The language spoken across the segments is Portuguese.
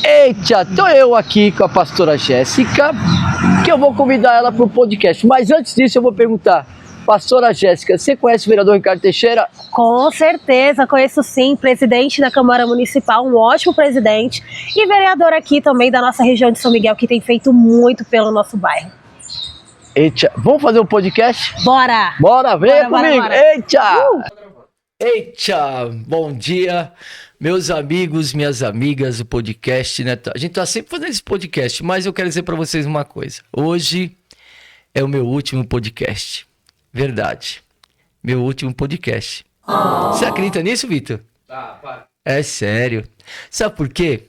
Eita, tô eu aqui com a pastora Jéssica, que eu vou convidar ela para o podcast. Mas antes disso eu vou perguntar, pastora Jéssica, você conhece o vereador Ricardo Teixeira? Com certeza, conheço sim, presidente da Câmara Municipal, um ótimo presidente, e vereador aqui também da nossa região de São Miguel, que tem feito muito pelo nosso bairro. Eita, vamos fazer um podcast? Bora! Bora, venha Bora, comigo! bora. Eita! Eita, bom dia, meus amigos, minhas amigas do podcast, né? A gente tá sempre fazendo esse podcast, mas eu quero dizer para vocês uma coisa. Hoje é o meu último podcast. Verdade. Meu último podcast. Você acredita nisso, Vitor? Para. É sério. Sabe por quê?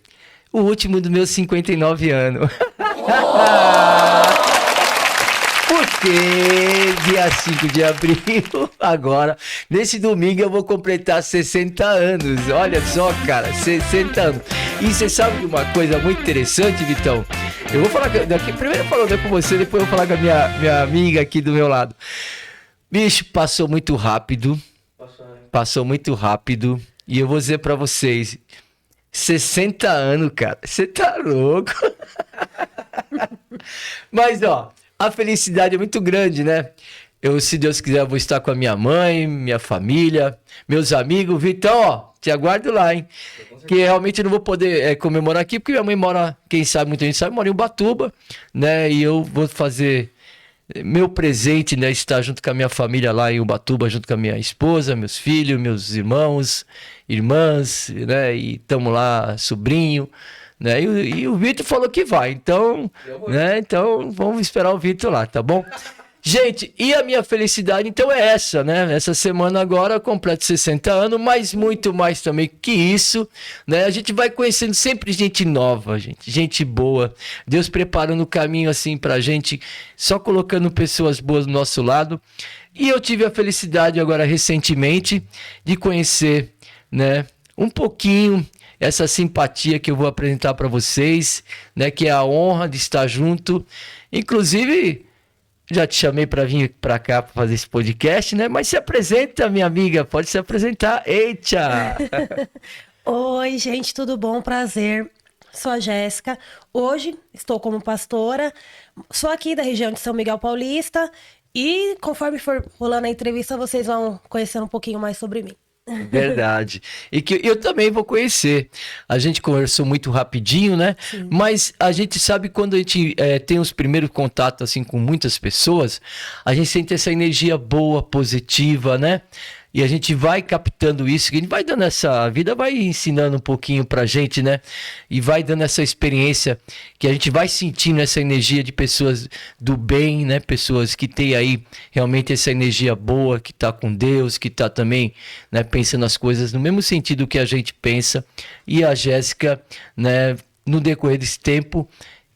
O último dos meus 59 anos. Porque dia 5 de abril, agora, nesse domingo eu vou completar 60 anos. Olha só, cara, 60 anos. E você sabe de uma coisa muito interessante, Vitão? Eu vou falar daqui, primeiro falando com você, depois eu vou falar com a minha amiga aqui do meu lado. Bicho, passou muito rápido. Passou muito rápido. E eu vou dizer pra vocês, 60 anos, cara, você tá louco? Mas, ó, a felicidade é muito grande, né? Eu, se Deus quiser, vou estar com a minha mãe, minha família, meus amigos. Vitão, ó, te aguardo lá, hein? Que realmente eu não vou poder comemorar aqui, porque minha mãe mora, quem sabe, muita gente sabe, mora em Ubatuba, né? E eu vou fazer meu presente, né? Estar junto com a minha família lá em Ubatuba, junto com a minha esposa, meus filhos, meus irmãos, irmãs, né? E estamos lá, sobrinho. Né? E o Vitor falou que vai, então, né? Então vamos esperar o Vitor lá, tá bom? Gente, e a minha felicidade então é essa, né? Essa semana agora eu completo 60 anos, mas muito mais também que isso, né? A gente vai conhecendo sempre gente nova, gente boa, Deus preparando o caminho assim pra gente, só colocando pessoas boas do nosso lado. E eu tive a felicidade agora recentemente de conhecer, né, um pouquinho essa simpatia que eu vou apresentar para vocês, né, que é a honra de estar junto. Inclusive, já te chamei para vir para cá para fazer esse podcast, né? Mas se apresenta, minha amiga, pode se apresentar. Eita! Oi, gente, tudo bom? Prazer. Sou a Jéssica. Hoje estou como pastora, sou aqui da região de São Miguel Paulista e conforme for rolando a entrevista, vocês vão conhecendo um pouquinho mais sobre mim. Verdade. E que eu também vou conhecer. A gente conversou muito rapidinho, né? Sim. Mas a gente sabe quando a gente tem os primeiros contatos assim com muitas pessoas, a gente sente essa energia boa, positiva, né? E a gente vai captando isso, que a gente vai dando a vida vai ensinando um pouquinho pra gente, né? E vai dando essa experiência que a gente vai sentindo essa energia de pessoas do bem, né? Pessoas que têm aí realmente essa energia boa, que tá com Deus, que tá também, né, pensando as coisas no mesmo sentido que a gente pensa. E a Jéssica, né, no decorrer desse tempo,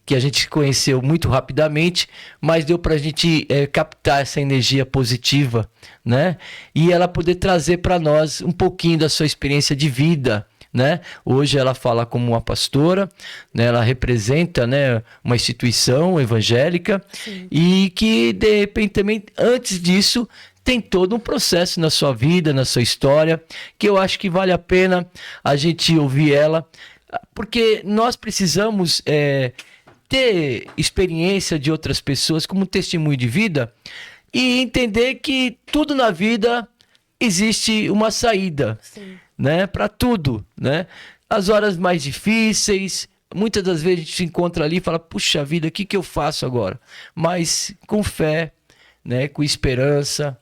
que a gente se conheceu muito rapidamente, mas deu para a gente captar essa energia positiva, né? E ela poder trazer para nós um pouquinho da sua experiência de vida, né? Hoje ela fala como uma pastora, né? Ela representa, né, uma instituição evangélica. Sim. E que de repente também antes disso tem todo um processo na sua vida, na sua história, que eu acho que vale a pena a gente ouvir ela, porque nós precisamos ter experiência de outras pessoas como testemunho de vida e entender que tudo na vida existe uma saída. Sim. Né? Para tudo, né? As horas mais difíceis, muitas das vezes a gente se encontra ali e fala, puxa vida, o que eu faço agora? Mas com fé, né? Com esperança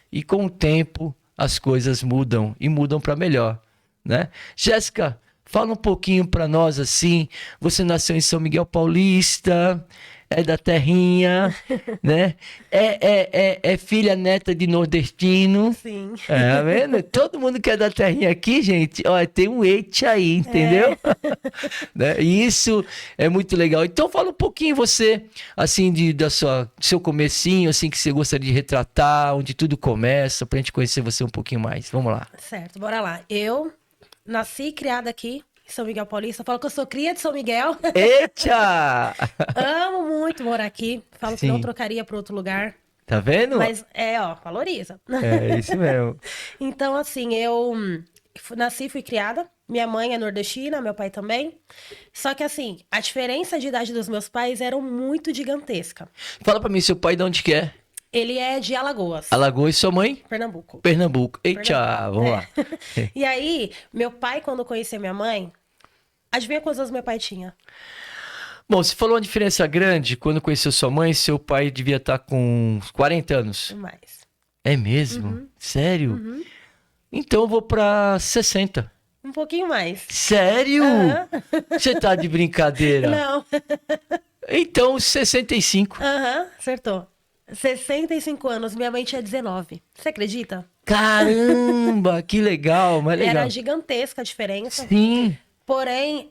e com o tempo as coisas mudam e mudam para melhor, né? Jéssica, fala um pouquinho para nós assim, você nasceu em São Miguel Paulista, é da terrinha, né? É filha neta de nordestino. Sim. É, vendo? Todo mundo que é da terrinha aqui, gente, ó, tem um eite aí, entendeu? Né? E isso é muito legal. Então fala um pouquinho você, assim, do seu comecinho, assim, que você gostaria de retratar, onde tudo começa, pra gente conhecer você um pouquinho mais. Vamos lá. Certo, bora lá. Eu nasci e criada aqui em São Miguel Paulista. Falo que eu sou cria de São Miguel. Eita! Amo muito morar aqui. Falo que não trocaria para outro lugar. Tá vendo? Mas valoriza. É isso mesmo. Então, assim, eu Nasci, fui criada. Minha mãe é nordestina, meu pai também. Só que assim, a diferença de idade dos meus pais era muito gigantesca. Fala pra mim, seu pai de onde que é? Ele é de Alagoas, Alagoas e sua mãe? Pernambuco. Pernambuco. Pernambuco. Eita, vamos lá. E aí, meu pai, quando conheceu minha mãe, adivinha quantos anos meu pai tinha? Bom, você falou uma diferença grande. Quando conheceu sua mãe, seu pai devia estar com uns 40 anos. Mais. É mesmo? Sério? Então eu vou pra 60. Um pouquinho mais. Sério? Aham. Você tá de brincadeira? Não. Então, 65. Aham, acertou. 65 anos, minha mãe tinha 19. Você acredita? Caramba, que legal, mas legal. Era gigantesca a diferença. Sim, Porém,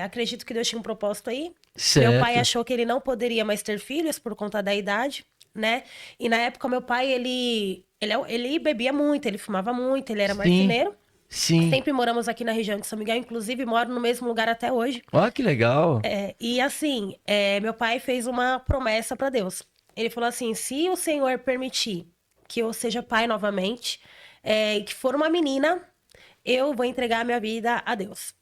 acredito que Deus tinha um propósito aí. certo. Meu pai achou que ele não poderia mais ter filhos por conta da idade, né? E na época, meu pai, ele bebia muito, ele fumava muito, ele era Sim, marceneiro. sim. Sempre moramos aqui na região de São Miguel, inclusive moro no mesmo lugar até hoje. Ó, que legal. E assim, meu pai fez uma promessa para Deus. Ele falou assim: se o Senhor permitir que eu seja pai novamente, e que for uma menina, eu vou entregar a minha vida a Deus.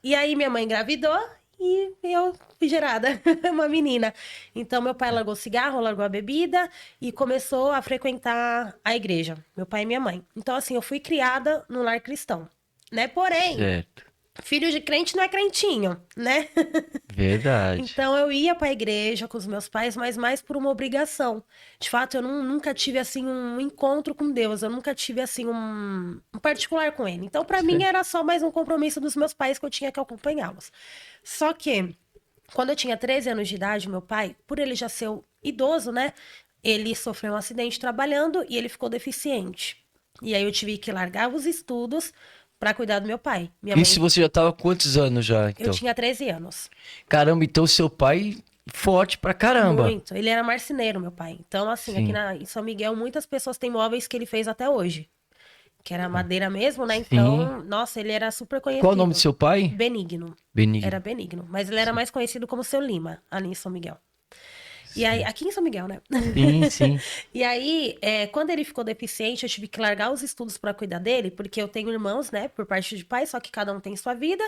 E aí minha mãe engravidou e eu fui gerada, uma menina. Então meu pai largou o cigarro, largou a bebida e começou a frequentar a igreja, meu pai e minha mãe. Então assim, eu fui criada num lar cristão, né? Porém, Certo. filho de crente não é crentinho, né? Verdade. Então eu ia para a igreja com os meus pais, mas mais por uma obrigação. De fato, eu nunca tive assim um encontro com Deus, eu nunca tive assim um particular com ele. Então para mim Certo. era só mais um compromisso dos meus pais que eu tinha que acompanhá-los. Só que quando eu tinha 13 anos de idade, meu pai, por ele já ser idoso, né? Ele sofreu um acidente trabalhando e ele ficou deficiente. E aí eu tive que largar os estudos para cuidar do meu pai. Minha mãe, Isso você já tava com quantos anos já, eu então? tinha 13 anos. Caramba, então seu pai forte pra caramba. Muito. Ele era marceneiro, meu pai. Então, assim, aqui Sim. em São Miguel, muitas pessoas têm móveis que ele fez até hoje. Que era madeira mesmo, né? Sim. Então, nossa, ele era super conhecido. Qual o nome do seu pai? Benigno. Benigno. Era Benigno. Mas ele era mais conhecido como Seu Lima, ali em São Miguel. E aí, aqui em São Miguel, né? Sim, sim. E aí, quando ele ficou deficiente, eu tive que largar os estudos para cuidar dele, porque eu tenho irmãos, né, por parte de pai, só que cada um tem sua vida.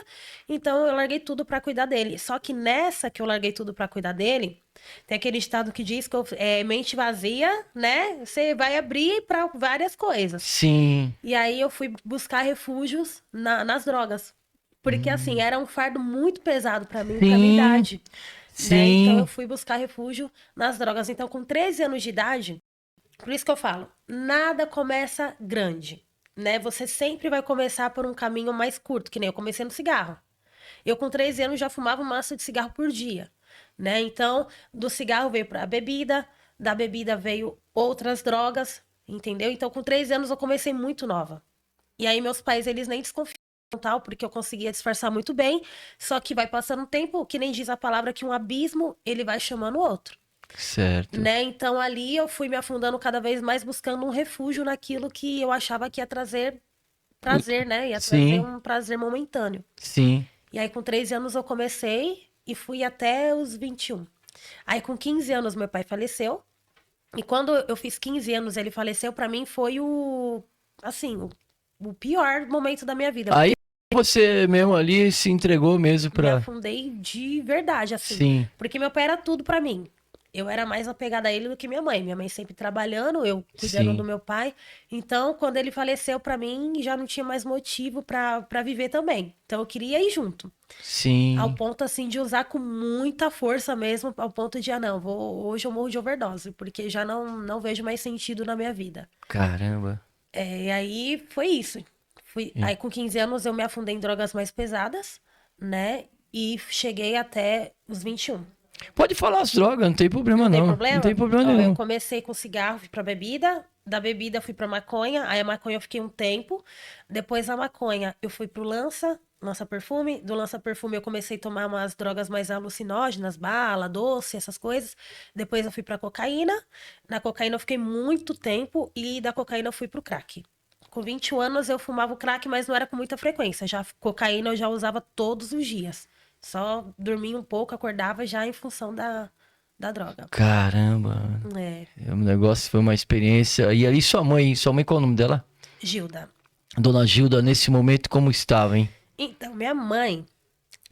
Então, eu larguei tudo para cuidar dele. Só que nessa que eu larguei tudo para cuidar dele, tem aquele ditado que diz que mente vazia, né? Você vai abrir para várias coisas. Sim. E aí, eu fui buscar refúgios nas drogas. Porque, assim, era um fardo muito pesado para mim, pra minha Sim. idade. Né? Então Sim. eu fui buscar refúgio nas drogas. Então, com 13 anos de idade, por isso que eu falo, nada começa grande, né? Você sempre vai começar por um caminho mais curto, que nem eu comecei no cigarro. Eu com 13 anos já fumava um maço de cigarro por dia, né? Então, do cigarro veio para a bebida, da bebida veio outras drogas, entendeu? Então, com 13 anos eu comecei muito nova. E aí meus pais, eles nem desconfiaram, tal, porque eu conseguia disfarçar muito bem, só que vai passando o tempo, que nem diz a palavra, que um abismo, ele vai chamando o outro, Certo. né? Então ali eu fui me afundando cada vez mais, buscando um refúgio naquilo que eu achava que ia trazer prazer, né? Ia trazer Sim. um prazer momentâneo. Sim. E aí com 13 anos eu comecei e fui até os 21. Aí com 15 anos meu pai faleceu, e quando eu fiz 15 anos ele faleceu, pra mim foi assim, o pior momento da minha vida. Aí você mesmo ali se entregou mesmo Me pra. afundei de verdade, assim. Sim. Porque meu pai era tudo pra mim. Eu era mais apegada a ele do que minha mãe. Minha mãe sempre trabalhando, eu cuidando Sim. do meu pai. Então, quando ele faleceu, pra mim, já não tinha mais motivo pra viver também. Então, eu queria ir junto. Sim. Ao ponto, assim, de usar com muita força mesmo, ao ponto de, não, hoje eu morro de overdose, porque já não vejo mais sentido na minha vida. Caramba. E aí, foi isso. Aí, com 15 anos, eu me afundei em drogas mais pesadas, né? E cheguei até os 21. Pode falar as drogas, não tem problema Não tem não. problema? Não tem problema Ó, nenhum. eu comecei com cigarro, fui pra bebida. Da bebida, fui pra maconha. Aí, a maconha eu fiquei um tempo. Depois, da maconha, eu fui pro lança-perfume. Do lança-perfume, eu comecei a tomar umas drogas mais alucinógenas, bala, doce, essas coisas. Depois, eu fui pra cocaína. Na cocaína, eu fiquei muito tempo. E da cocaína, eu fui pro crack. Com 21 anos, eu fumava o crack, mas não era com muita frequência. Já cocaína, eu já usava todos os dias. Só dormia um pouco, acordava já em função da droga. Caramba. É, O negócio foi uma experiência. E ali sua mãe qual é o nome dela? Gilda. Dona Gilda, nesse momento, como estava, hein? Então, minha mãe,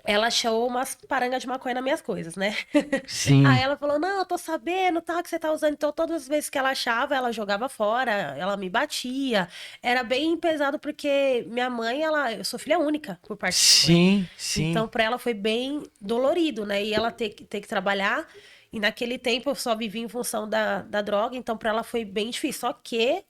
ela achou umas parangas de maconha nas minhas coisas, né? Aí Sim, ela falou: Não, eu tô sabendo, tá, que você tá usando. Então, todas as vezes que ela achava, ela jogava fora, ela me batia. Era bem pesado, porque minha mãe, eu sou filha única por parte de mãe. sim, sim. Então, pra ela foi bem dolorido, né? E ela ter que trabalhar. E naquele tempo eu só vivia em função da droga, então pra ela foi bem difícil. Só que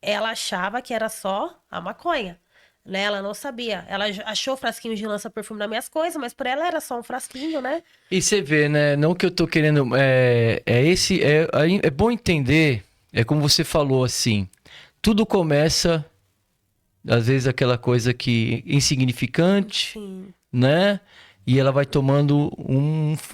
ela achava que era só a maconha. Né? Ela não sabia. Ela achou frasquinho de lança-perfume nas minhas coisas, mas pra ela era só um frasquinho, né? E você vê, né? Não que eu tô querendo. É bom entender, é como você falou assim. Tudo começa, às vezes, aquela coisa que insignificante, Sim. né? E ela vai tomando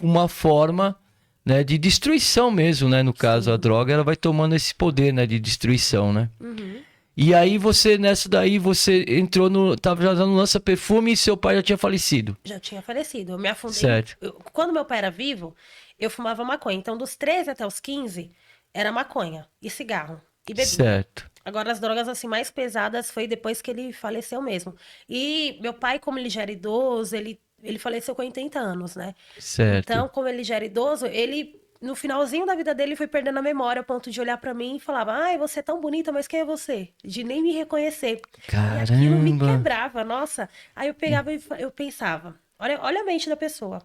uma forma, né, de destruição mesmo, né? No caso, a Sim. droga, ela vai tomando esse poder, né, de destruição, né? Uhum. E aí você, nessa daí, você entrou no. Tava já no lança-perfume e seu pai já tinha falecido. Já tinha falecido. Eu me afundei. Certo. Quando meu pai era vivo, eu fumava maconha. Então, dos 13 até os 15, era maconha e cigarro e bebida. Certo. Agora, as drogas assim mais pesadas foi depois que ele faleceu mesmo. E meu pai, como ele já era idoso, ele faleceu com 80 anos, né? Certo. Então, como ele já era idoso, ele, no finalzinho da vida dele, foi perdendo a memória, ao ponto de olhar pra mim e falava: Ai, você é tão bonita, mas quem é você? De nem me reconhecer. E aquilo me Caramba. quebrava, nossa. Aí eu pegava e eu pensava: olha a mente da pessoa.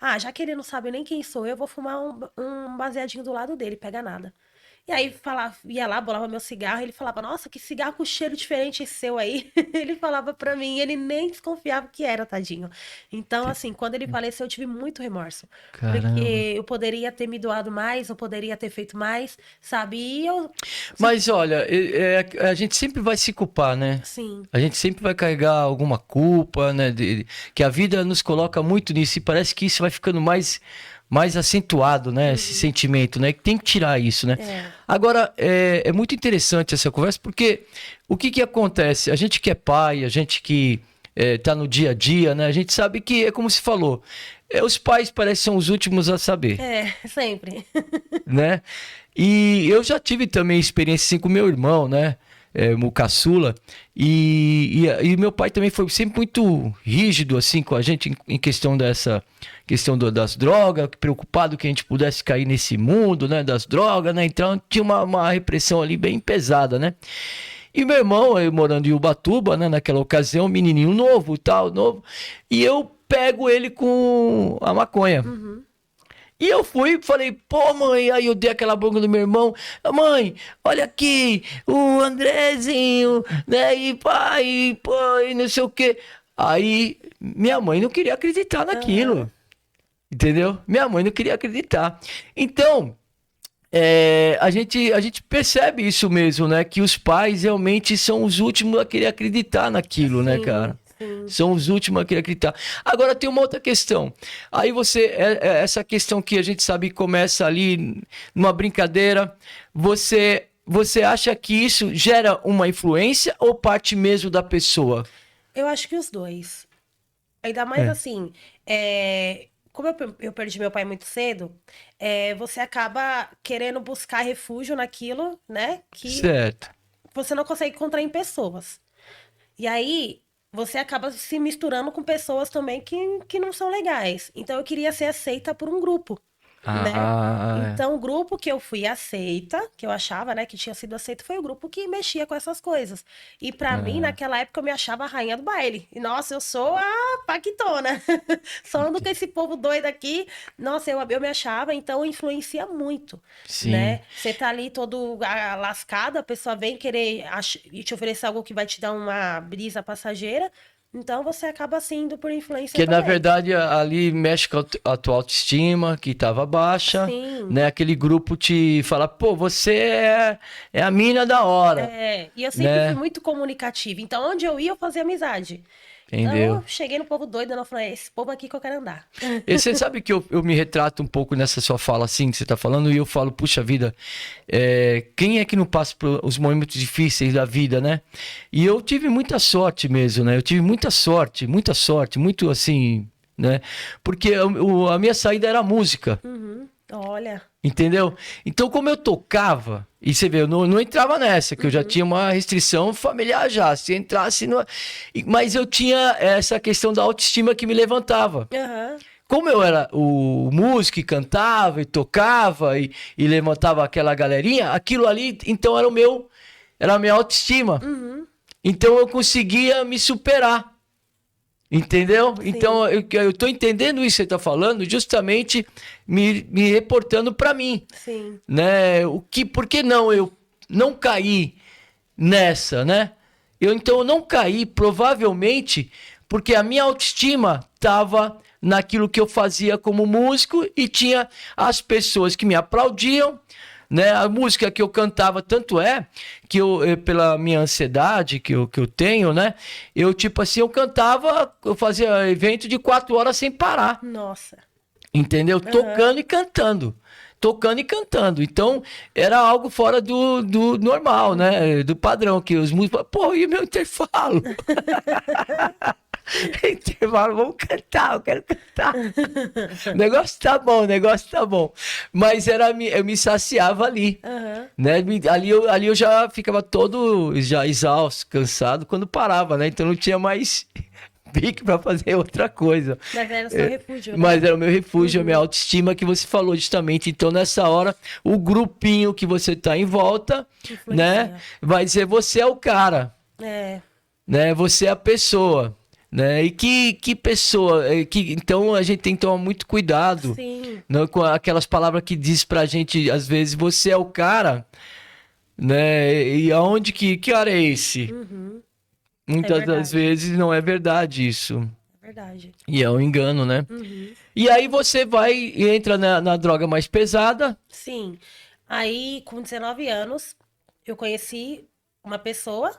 Ah, já que ele não sabe nem quem sou eu, vou fumar um baseadinho do lado dele, pega nada. E aí falava, ia lá, bolava meu cigarro, e ele falava: Nossa, que cigarro com cheiro diferente esse seu aí. Ele falava pra mim, ele nem desconfiava que era, tadinho. Então, assim, quando ele faleceu, eu tive muito remorso. Caramba. Porque eu poderia ter me doado mais, eu poderia ter feito mais, sabe? E eu, Mas olha, a gente sempre vai se culpar, né? sim, A gente sempre vai carregar alguma culpa, né? Que a vida nos coloca muito nisso e parece que isso vai ficando mais acentuado, né? Esse sentimento, né? Que tem que tirar isso, né? é, Agora, é muito interessante essa conversa porque o que que acontece? A gente que é pai, a gente que tá no dia a dia, né? A gente sabe que é como se falou, os pais parecem que são os últimos a saber, sempre. né? E eu já tive também experiência assim com meu irmão, né? O caçula. E meu pai também foi sempre muito rígido assim com a gente em questão dessa questão das drogas, preocupado que a gente pudesse cair nesse mundo, né? Das drogas, né? Então tinha uma repressão ali bem pesada, né? E meu irmão, eu morando em Ubatuba, né? Naquela ocasião, um menininho novo, tal, novo. E eu pego ele com a maconha. Uhum. E eu fui e falei, pô, mãe, aí eu dei aquela bronca do meu irmão, mãe, olha aqui, o Andrezinho, né, e pai, pô, e não sei o quê. Aí minha mãe não queria acreditar Aham. naquilo, entendeu? Minha mãe não queria acreditar. Então, a gente percebe isso mesmo, né, que os pais realmente são os últimos a querer acreditar naquilo, né, Sim, cara? sim. São os últimos a querer acreditar. Agora tem uma outra questão. Aí essa questão que a gente sabe que começa ali numa brincadeira, você acha que isso gera uma influência ou parte mesmo da pessoa? Eu acho que os dois. Ainda mais É. assim, como eu perdi meu pai muito cedo, você acaba querendo buscar refúgio naquilo, né? Que Certo. você não consegue encontrar em pessoas. E aí, você acaba se misturando com pessoas também que não são legais. Então, eu queria ser aceita por um grupo, né? Ah, Então, o grupo que eu fui aceita, que eu achava, né, que tinha sido aceito, foi o grupo que mexia com essas coisas. E pra mim, ah, naquela época, eu me achava a rainha do baile. E, nossa, eu sou a paquitona. Só ando com esse povo doido aqui. Nossa, eu me achava, então influencia muito, sim. né? Você tá ali todo lascado, a pessoa vem querer e te oferecer algo que vai te dar uma brisa passageira. Então, você acaba sendo por influência Que na também. verdade ali mexe com a tua autoestima, que estava baixa, Sim. né? Aquele grupo te fala, pô, você é a mina da hora, E eu sempre fui né? muito comunicativa. Então, onde eu ia, eu fazia amizade. Então, Entendeu? eu cheguei no povo doido e eu falei: esse povo aqui que eu quero andar. E você sabe que eu me retrato um pouco nessa sua fala assim que você tá falando, e eu falo, puxa vida, quem é que não passa por os momentos difíceis da vida, né? E eu tive muita sorte mesmo, né? Eu tive muita sorte, muito assim, né? Porque a minha saída era a música. Uhum. Olha. Entendeu? Então, como eu tocava, e você vê, eu não entrava nessa, que eu já tinha uma restrição familiar já. Se entrasse. Mas eu tinha essa questão da autoestima que me levantava. Aham. Como eu era o músico que cantava e tocava e levantava aquela galerinha, aquilo ali, então era a minha autoestima. Uhum. Então eu conseguia me superar. Entendeu? Sim. Então eu tô entendendo isso que você tá falando, justamente me reportando para mim, Sim. né? Por que não eu não caí nessa, né? Então eu não caí provavelmente porque a minha autoestima tava naquilo que eu fazia como músico e tinha as pessoas que me aplaudiam, né? A música que eu cantava, tanto é que pela minha ansiedade que eu tenho, né? Eu, tipo assim, eu fazia evento de 4 horas sem parar, Nossa. entendeu? Tocando e cantando. Tocando e cantando. Então, era algo fora do normal, né? Do padrão, que os músicos... Pô, e meu intervalo? Intervalo, vamos cantar, eu quero cantar. O negócio tá bom, o negócio tá bom. Mas eu me saciava ali, Aham. né? Ali eu já ficava todo já exausto, cansado quando parava, né? Então não tinha mais pique para fazer outra coisa. Mas era o seu refúgio, né? Mas era o meu refúgio, a minha autoestima que você falou justamente. Então nessa hora, o grupinho que você tá em volta, né? Influencia. Vai dizer você é o cara, É. né? Você é a pessoa. Né? E que pessoa, então a gente tem que tomar muito cuidado, Sim. né, com aquelas palavras que diz pra gente, às vezes, você é o cara, né? E aonde que hora é esse? Uhum. Muitas verdade. das vezes não é verdade isso. É verdade. E é um engano, né? Uhum. E aí você vai e entra na droga mais pesada. Sim. Aí, com 19 anos, eu conheci uma pessoa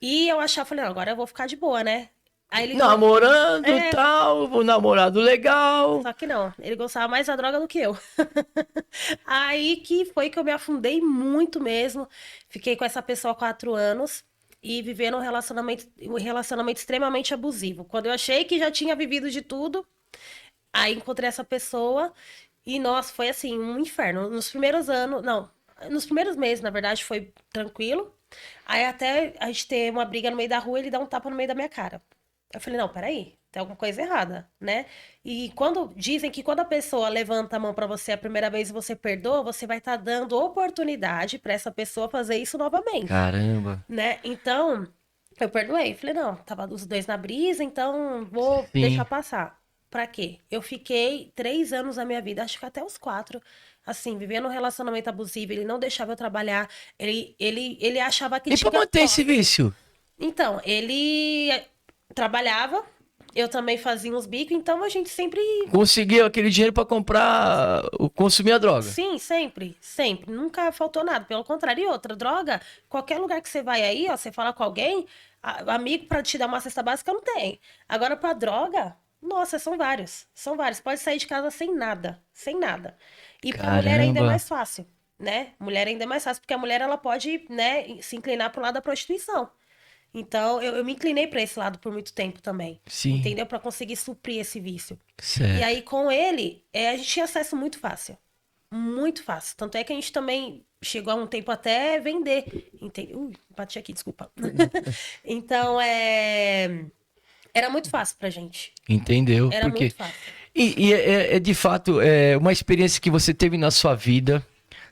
e eu achava, falei, não, agora eu vou ficar de boa, né? Aí ele... Namorando e É, tal, um namorado legal. só que não, ele gostava mais da droga do que eu. Aí que foi que eu me afundei muito mesmo. Fiquei com essa pessoa há 4 anos e vivendo um relacionamento extremamente abusivo. Quando eu achei que já tinha vivido de tudo, aí encontrei essa pessoa e, nossa, foi assim, um inferno. Nos primeiros anos, não, nos primeiros meses, na verdade, foi tranquilo. Aí até a gente ter uma briga no meio da rua, ele dá um tapa no meio da minha cara. Eu falei, não, peraí, tem alguma coisa errada, né? E quando dizem que quando a pessoa levanta a mão pra você a primeira vez e você perdoa, você vai estar dando oportunidade pra essa pessoa fazer isso novamente, Caramba. né? Então, eu perdoei. Falei, não, tava os dois na brisa, então vou deixar Sim. passar. Pra quê? Eu fiquei 3 anos da minha vida, acho que até os 4, assim, vivendo um relacionamento abusivo. Ele não deixava eu trabalhar. Ele achava que E pra tinha manter esse posse. vício? Então, ele trabalhava, eu também fazia uns bicos, então a gente sempre. Conseguiu aquele dinheiro pra comprar, consumir a droga. Sim, sempre, sempre. Nunca faltou nada. Pelo contrário, e outra, droga, qualquer lugar que você vai aí, ó, você fala com alguém, amigo pra te dar uma cesta básica não tem. Agora pra droga, nossa, são vários. São vários. Pode sair de casa sem nada, sem nada. E pra mulher ainda é Caramba. mais fácil, né? Mulher ainda é mais fácil, porque a mulher ela pode, né, se inclinar pro lado da prostituição. Então, eu me inclinei pra esse lado por muito tempo também. Sim, Entendeu? Pra conseguir suprir esse vício. E certo. aí, com ele, a gente tinha acesso muito fácil. Muito fácil. Tanto é que a gente também chegou a um tempo até vender. Ui, bati aqui, desculpa. Então, era muito fácil pra gente. Entendeu? Era Porque muito fácil. é de fato uma experiência que você teve na sua vida,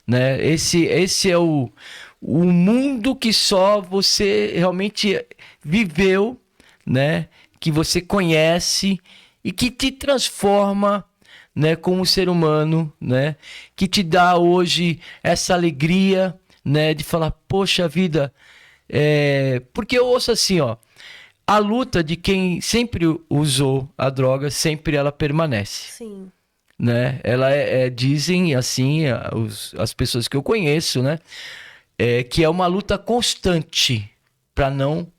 né? Esse é o mundo que só você realmente viveu, né? Que você conhece e que te transforma, né? Como ser humano, né? Que te dá hoje essa alegria, né? De falar, poxa vida, porque eu ouço assim, ó. A luta de quem sempre usou a droga, sempre ela permanece, Sim. né? Ela dizem assim, as pessoas que eu conheço, né? Que é uma luta constante para não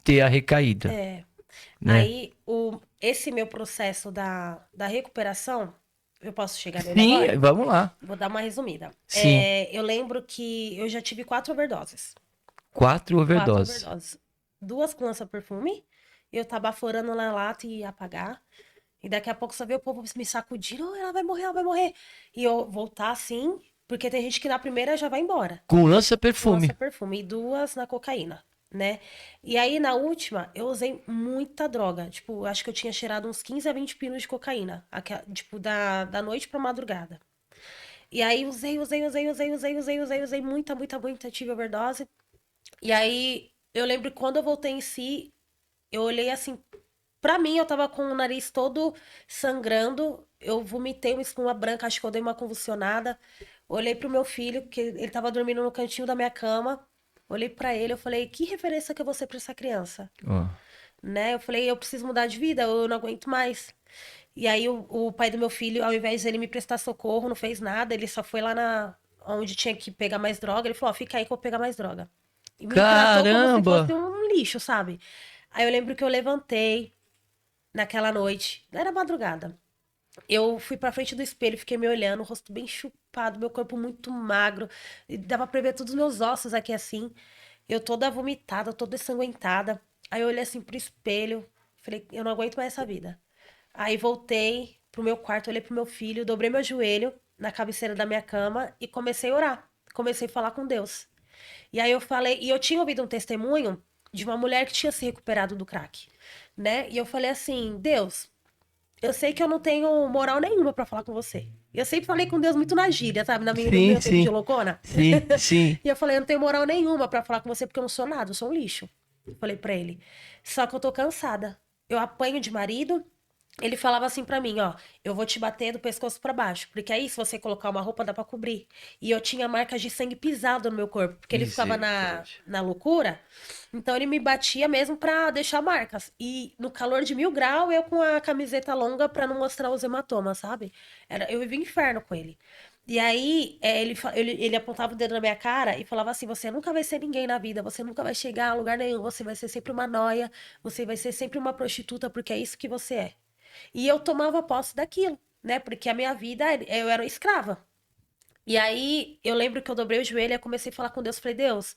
ter a recaída, É. né? Aí, esse meu processo da recuperação, eu posso chegar nele Sim, agora? vamos lá. Vou dar uma resumida. Sim, Eu lembro que eu já tive 4 overdoses. 4 Quatro overdoses. overdoses. 2 com lança-perfume. Eu tava aflorando na lata e ia apagar. E daqui a pouco só vê o povo me sacudindo, "Oh, ela vai morrer, ela vai morrer." E eu voltar assim, porque tem gente que na primeira já vai embora. Com Lança lança-perfume. perfume e 2 na cocaína, né? E aí na última eu usei muita droga. Tipo, acho que eu tinha cheirado uns 15 a 20 pinos de cocaína. Tipo, da noite pra madrugada. E aí usei muita, muita, muita, tive overdose. E aí eu lembro que quando eu voltei em si, eu olhei assim, pra mim eu tava com o nariz todo sangrando, eu vomitei uma espuma branca, acho que eu dei uma convulsionada. Olhei pro meu filho, que ele tava dormindo no cantinho da minha cama. Olhei pra ele, eu falei: "Que referência que eu vou ser pra essa criança?" Ó. Né? Eu falei: "Eu preciso mudar de vida, eu não aguento mais." E aí o pai do meu filho, ao invés de ele me prestar socorro, não fez nada, ele só foi lá na onde tinha que pegar mais droga, ele falou: "Ó, fica aí que eu vou pegar mais droga." E me tratou como se fosse Caramba! um lixo, sabe? Aí eu lembro que eu levantei naquela noite, era madrugada. Eu fui pra frente do espelho, fiquei me olhando, o rosto bem chupado, meu corpo muito magro, e dava pra ver todos os meus ossos aqui assim. Eu toda vomitada, toda ensanguentada. Aí eu olhei assim pro espelho, falei: "Eu não aguento mais essa vida." Aí voltei pro meu quarto, olhei pro meu filho, dobrei meu joelho na cabeceira da minha cama e comecei a orar. Comecei a falar com Deus. E aí eu falei, e eu tinha ouvido um testemunho de uma mulher que tinha se recuperado do crack, né? E eu falei assim: "Deus, eu sei que eu não tenho moral nenhuma pra falar com você." Eu sempre falei com Deus muito na gíria, sabe? No Sim, meu tempo de sim. loucona. Sim, sim. E eu falei: "Eu não tenho moral nenhuma pra falar com você porque eu não sou nada, eu sou um lixo." Eu falei pra ele. Só que eu tô cansada. Eu apanho de marido. Ele falava assim pra mim, ó: "Eu vou te bater do pescoço pra baixo, porque aí se você colocar uma roupa dá pra cobrir." E eu tinha marcas de sangue pisado no meu corpo, porque ele ficava Misericórdia. na loucura. Então ele me batia mesmo pra deixar marcas. E no calor de 1000 graus, eu com a camiseta longa pra não mostrar os hematomas, sabe? Eu vivi inferno com ele. E aí, ele apontava o dedo na minha cara e falava assim: "Você nunca vai ser ninguém na vida, você nunca vai chegar a lugar nenhum, você vai ser sempre uma nóia, você vai ser sempre uma prostituta, porque é isso que você é." E eu tomava posse daquilo, né? Porque a minha vida, eu era escrava. E aí, eu lembro que eu dobrei o joelho e comecei a falar com Deus. Falei: "Deus,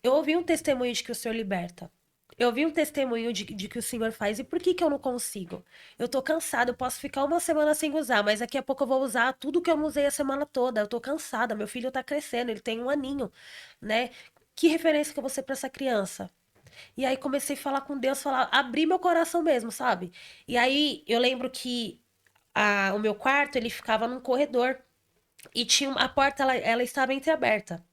eu ouvi um testemunho de que o Senhor liberta. Eu ouvi um testemunho de que o Senhor faz. E por que que eu não consigo? Eu tô cansada, eu posso ficar uma semana sem usar, mas daqui a pouco eu vou usar tudo que eu não usei a semana toda. Eu tô cansada, meu filho tá crescendo, ele tem 1 aninho, né? Que referência que eu vou ser pra essa criança?" E aí comecei a falar com Deus, falar, abrir meu coração mesmo, sabe? E aí eu lembro que o meu quarto, ele ficava num corredor. E tinha a porta, ela estava entreaberta.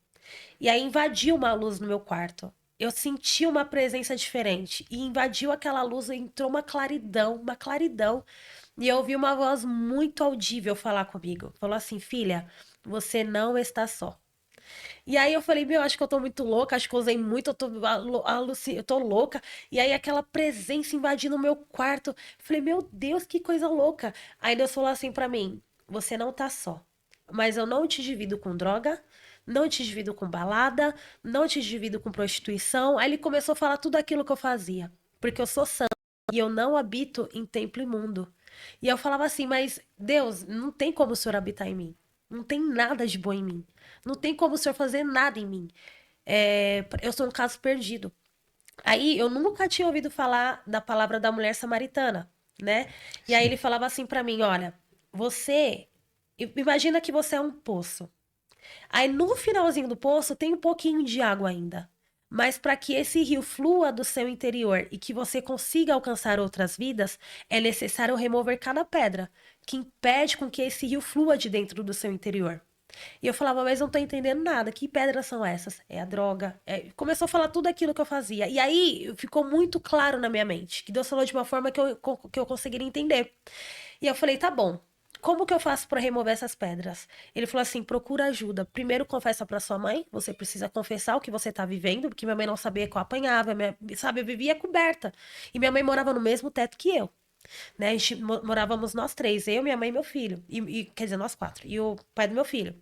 E aí invadiu uma luz no meu quarto. Eu senti uma presença diferente. E invadiu aquela luz, entrou uma claridão, uma claridão. E eu ouvi uma voz muito audível falar comigo. Falou assim: "Filha, você não está só." E aí eu falei: "Meu, acho que eu tô muito louca, acho que eu usei muito, eu tô louca." E aí aquela presença invadindo o meu quarto. Falei: "Meu Deus, que coisa louca." Aí Deus falou assim pra mim: "Você não tá só. Mas eu não te divido com droga, não te divido com balada, não te divido com prostituição." Aí ele começou a falar tudo aquilo que eu fazia. Porque eu sou santa e eu não habito em templo imundo. E eu falava assim: "Mas Deus, não tem como o Senhor habitar em mim. Não tem nada de bom em mim. Não tem como o Senhor fazer nada em mim. Eu sou um caso perdido." Aí eu nunca tinha ouvido falar da palavra da mulher samaritana, né? E aí Sim. ele falava assim pra mim: "Olha, você. Imagina que você é um poço. Aí no finalzinho do poço tem um pouquinho de água ainda. Mas para que esse rio flua do seu interior e que você consiga alcançar outras vidas, é necessário remover cada pedra que impede com que esse rio flua de dentro do seu interior." E eu falava: "Mas não tô entendendo nada. Que pedras são essas?" "É a droga." Começou a falar tudo aquilo que eu fazia. E aí ficou muito claro na minha mente que Deus falou de uma forma que eu conseguiria entender. E eu falei: "Tá bom. Como que eu faço para remover essas pedras?" Ele falou assim: "Procura ajuda. Primeiro confessa para sua mãe. Você precisa confessar o que você tá vivendo, porque minha mãe não sabia que eu apanhava, sabe, eu vivia coberta. E minha mãe morava no mesmo teto que eu, né? A gente morávamos nós três, eu, minha mãe e meu filho. Quer dizer, nós quatro. E o pai do meu filho.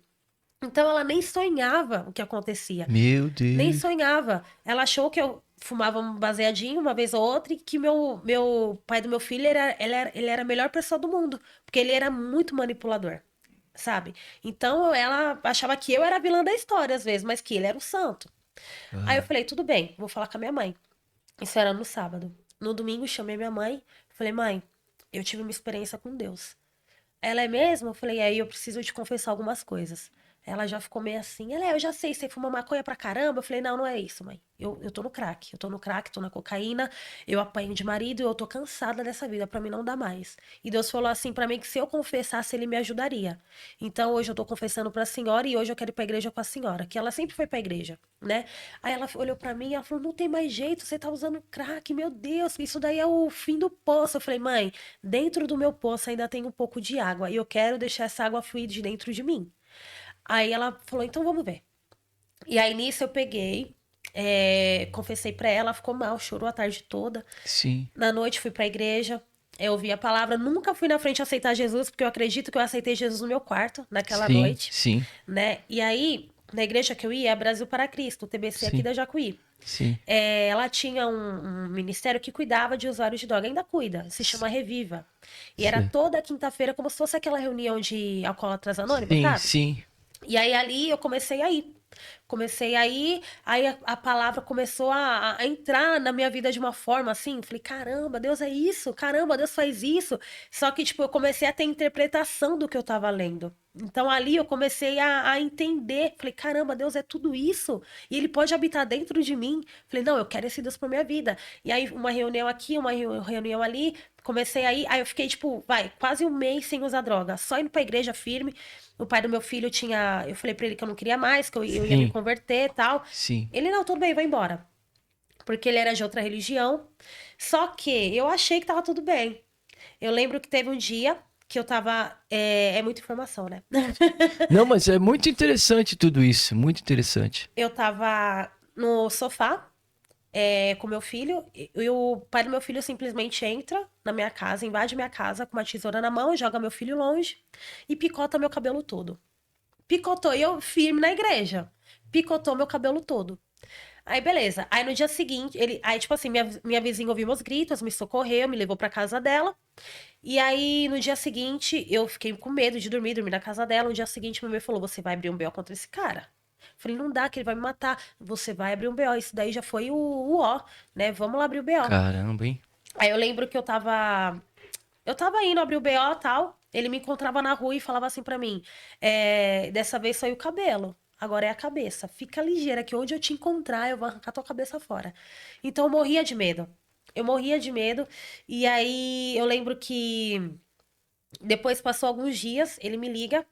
Então ela nem sonhava o que acontecia. Meu Nem Deus. sonhava. Ela achou que eu fumava um baseadinho uma vez ou outra e que meu pai do meu filho ele era a melhor pessoa do mundo. Porque ele era muito manipulador, sabe? Então ela achava que eu era a vilã da história às vezes, mas que ele era o santo. Aí eu Ah, falei: "Tudo bem, vou falar com a minha mãe." Isso era no sábado. No domingo chamei minha mãe. Falei: "Mãe, eu tive uma experiência com Deus. Ela é mesmo? Eu falei, aí eu preciso te confessar algumas coisas. Ela já ficou meio assim, ela eu já sei, você fuma maconha pra caramba. Eu falei, não, não é isso, mãe. Eu tô no crack, tô na cocaína, eu apanho de marido e eu tô cansada dessa vida, pra mim não dá mais. E Deus falou assim pra mim que se eu confessasse, ele me ajudaria. Então hoje eu tô confessando pra senhora e hoje eu quero ir pra igreja com a senhora, que ela sempre foi pra igreja, né? Aí ela olhou pra mim e ela falou, não tem mais jeito, você tá usando crack, meu Deus, isso daí é o fim do poço. Eu falei, mãe, dentro do meu poço ainda tem um pouco de água e eu quero deixar essa água fluir de dentro de mim. Aí ela falou, então vamos ver. E aí nisso eu peguei, confessei pra ela, ela ficou mal, chorou a tarde toda. Sim. Na noite fui pra igreja, eu ouvi a palavra, nunca fui na frente aceitar Jesus, porque eu acredito que eu aceitei Jesus no meu quarto, naquela Sim, noite, sim, né? E aí, na igreja que eu ia, é Brasil para Cristo, o TBC aqui sim, da Jacuí. sim, Ela tinha um ministério que cuidava de usuários de droga, ainda cuida, se chama Reviva. E era sim, toda quinta-feira, como se fosse aquela reunião de alcoólatras anônimos, sim, sabe? sim. E aí ali eu comecei a ir. Comecei a ir, aí a palavra começou a entrar na minha vida de uma forma assim. Falei, caramba, Deus é isso, caramba, Deus faz isso. Só que, tipo, eu comecei a ter interpretação do que eu tava lendo. Então ali eu comecei a entender. Falei, caramba, Deus é tudo isso. E ele pode habitar dentro de mim. Falei, não, eu quero esse Deus pra minha vida. E aí, uma reunião aqui, uma reunião ali. Comecei aí eu fiquei, tipo, quase um mês sem usar droga. Só indo pra igreja firme. O pai do meu filho tinha. Eu falei pra ele que eu não queria mais, que eu ia me Sim, converter e tal. sim. Ele, não, tudo bem, vai embora. Porque ele era de outra religião. Só que eu achei que tava tudo bem. Eu lembro que teve um dia que eu tava. É muita informação, né? Não, mas é muito interessante tudo isso, muito interessante. Eu tava no sofá, com meu filho, e o pai do meu filho simplesmente entra na minha casa, invade minha casa com uma tesoura na mão, joga meu filho longe e picota meu cabelo todo. Picotou, e eu firme na igreja. Picotou meu cabelo todo. Aí, beleza. Aí, no dia seguinte, aí, tipo assim, minha vizinha ouviu meus gritos, me socorreu, me levou pra casa dela. E aí, no dia seguinte, eu fiquei com medo de dormir na casa dela. No dia seguinte, meu mãe falou: Você vai abrir um BO contra esse cara? Falei: Não dá, que ele vai me matar. Você vai abrir um BO. Isso daí já foi o ó, né? Vamos lá abrir o BO. Caramba, hein? Aí, eu lembro que eu tava indo abrir o BO e tal. Ele me encontrava na rua e falava assim pra mim: Dessa vez saiu o cabelo. Agora é a cabeça. Fica ligeira, que onde eu te encontrar, eu vou arrancar tua cabeça fora. Então eu morria de medo. Eu morria de medo. E aí eu lembro que depois passou alguns dias, ele me liga.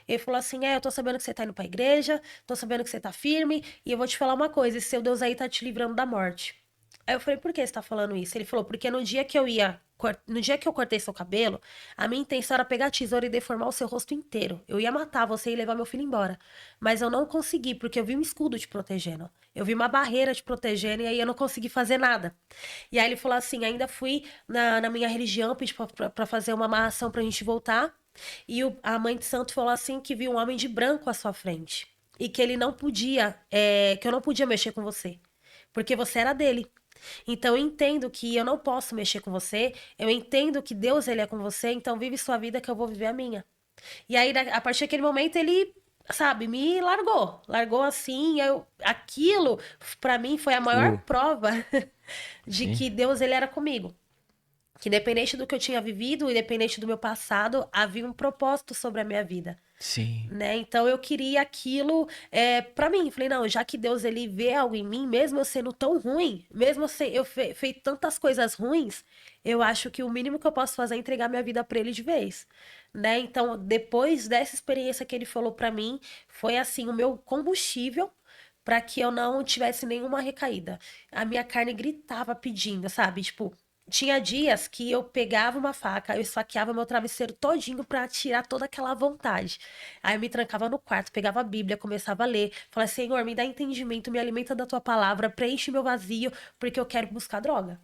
Ele falou assim: eu tô sabendo que você tá indo pra igreja, tô sabendo que você tá firme, e eu vou te falar uma coisa: esse seu Deus aí tá te livrando da morte. Aí eu falei: por que você tá falando isso? Ele falou: porque no dia que eu ia. No dia que eu cortei seu cabelo, a minha intenção era pegar a tesoura e deformar o seu rosto inteiro. Eu ia matar você e levar meu filho embora. Mas eu não consegui, porque eu vi um escudo te protegendo. Eu vi uma barreira te protegendo e aí eu não consegui fazer nada. E aí ele falou assim: ainda fui na minha religião, pedi pra fazer uma amarração pra gente voltar. E a mãe de santo falou assim que viu um homem de branco à sua frente. E que ele não podia, que eu não podia mexer com você. Porque você era dele. Então eu entendo que eu não posso mexer com você. Eu entendo que Deus ele é com você. Então vive sua vida que eu vou viver a minha. E aí, a partir daquele momento, ele, sabe, me largou. Largou assim. Aquilo, pra mim, foi a maior Pô, prova de sim, que Deus ele era comigo. Que independente do que eu tinha vivido, independente do meu passado, havia um propósito sobre a minha vida, sim, né? Então eu queria aquilo para mim. Falei, não, já que Deus ele vê algo em mim, mesmo eu sendo tão ruim, mesmo eu feito tantas coisas ruins, eu acho que o mínimo que eu posso fazer é entregar minha vida para ele de vez, né? Então, depois dessa experiência que ele falou para mim, foi assim o meu combustível para que eu não tivesse nenhuma recaída. A minha carne gritava pedindo, sabe? Tipo, tinha dias que eu pegava uma faca, eu esfaqueava meu travesseiro todinho pra tirar toda aquela vontade. Aí eu me trancava no quarto, pegava a Bíblia, começava a ler, falava: Senhor, me dá entendimento, me alimenta da tua palavra, preenche meu vazio, porque eu quero buscar droga.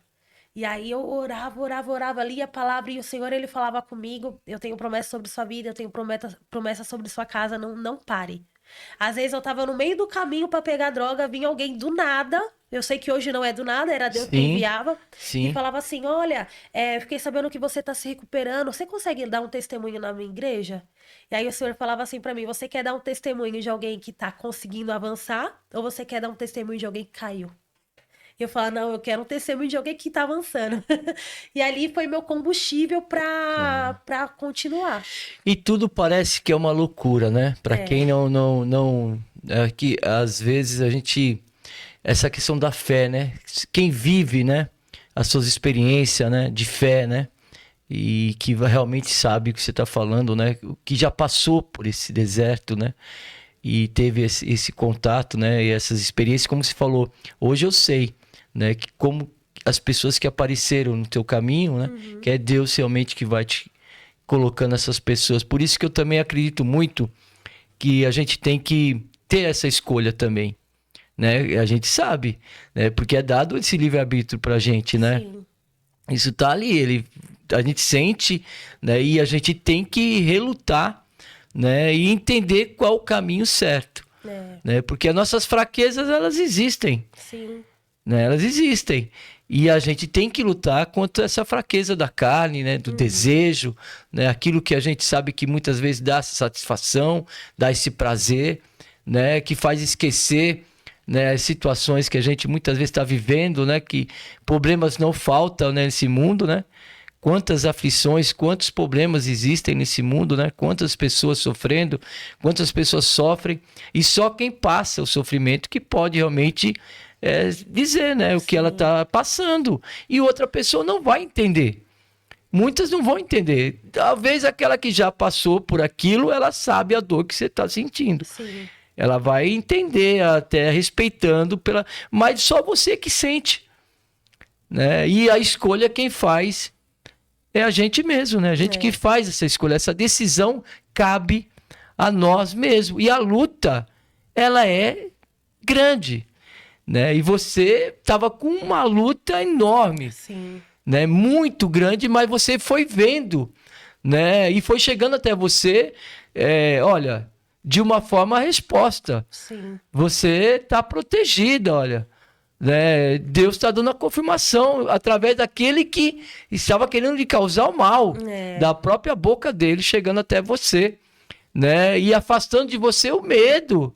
E aí eu orava, orava, orava, lia a palavra e o Senhor ele falava comigo: Eu tenho promessa sobre sua vida, eu tenho promessa sobre sua casa, não pare. Às vezes eu tava no meio do caminho pra pegar droga, vinha alguém do nada. Eu sei que hoje não é do nada, era Deus que sim, enviava. E sim. falava assim: Olha, fiquei sabendo que você tá se recuperando. Você consegue dar um testemunho na minha igreja? E aí o Senhor falava assim pra mim: Você quer dar um testemunho de alguém que tá conseguindo avançar? Ou você quer dar um testemunho de alguém que caiu? E eu falava, não, eu quero um testemunho de alguém que tá avançando. E ali foi meu combustível pra continuar. E tudo parece que é uma loucura, né? Para É, quem não é que às vezes a gente essa questão da fé, né? Quem vive, né, as suas experiências, né, de fé, né? E que realmente sabe o que você está falando, né? Que já passou por esse deserto, né? E teve esse contato, né? E essas experiências, como você falou, hoje eu sei, né? Que como as pessoas que apareceram no teu caminho, né? Que é Deus realmente que vai te colocando essas pessoas. Por isso que eu também acredito muito que a gente tem que ter essa escolha também, né? A gente sabe, né? Porque é dado esse livre-arbítrio pra gente, né? sim. Isso tá ali, a gente sente, né? E a gente tem que relutar, né? E entender qual o caminho certo, É, né? Porque as nossas fraquezas, elas existem, sim. né? Elas existem. E a gente tem que lutar contra essa fraqueza da carne, né? Do desejo, né? Aquilo que a gente sabe que muitas vezes dá satisfação, dá esse prazer, né? Que faz esquecer, né? As situações que a gente muitas vezes está vivendo, né? Que problemas não faltam, né? Nesse mundo, né? Quantas aflições, quantos problemas existem nesse mundo, né? Quantas pessoas sofrendo, quantas pessoas sofrem. E só quem passa o sofrimento que pode realmente dizer, né? O que ela Sim. está passando. E outra pessoa não vai entender. Muitas não vão entender. Talvez aquela que já passou por aquilo, ela sabe a dor que você está sentindo. Sim. Ela vai entender, até respeitando, mas só você que sente, né? E a escolha quem faz é a gente mesmo, né? A gente que É, faz essa escolha, essa decisão cabe a nós mesmos. E a luta, ela é grande, né? E você estava com uma luta enorme, sim. né? Muito grande, mas você foi vendo, né? E foi chegando até você, olha, de uma forma a resposta. Sim. Você está protegida, olha. Né? Deus está dando a confirmação através daquele que estava querendo lhe causar o mal, É, da própria boca dele chegando até você, né? E afastando de você o medo,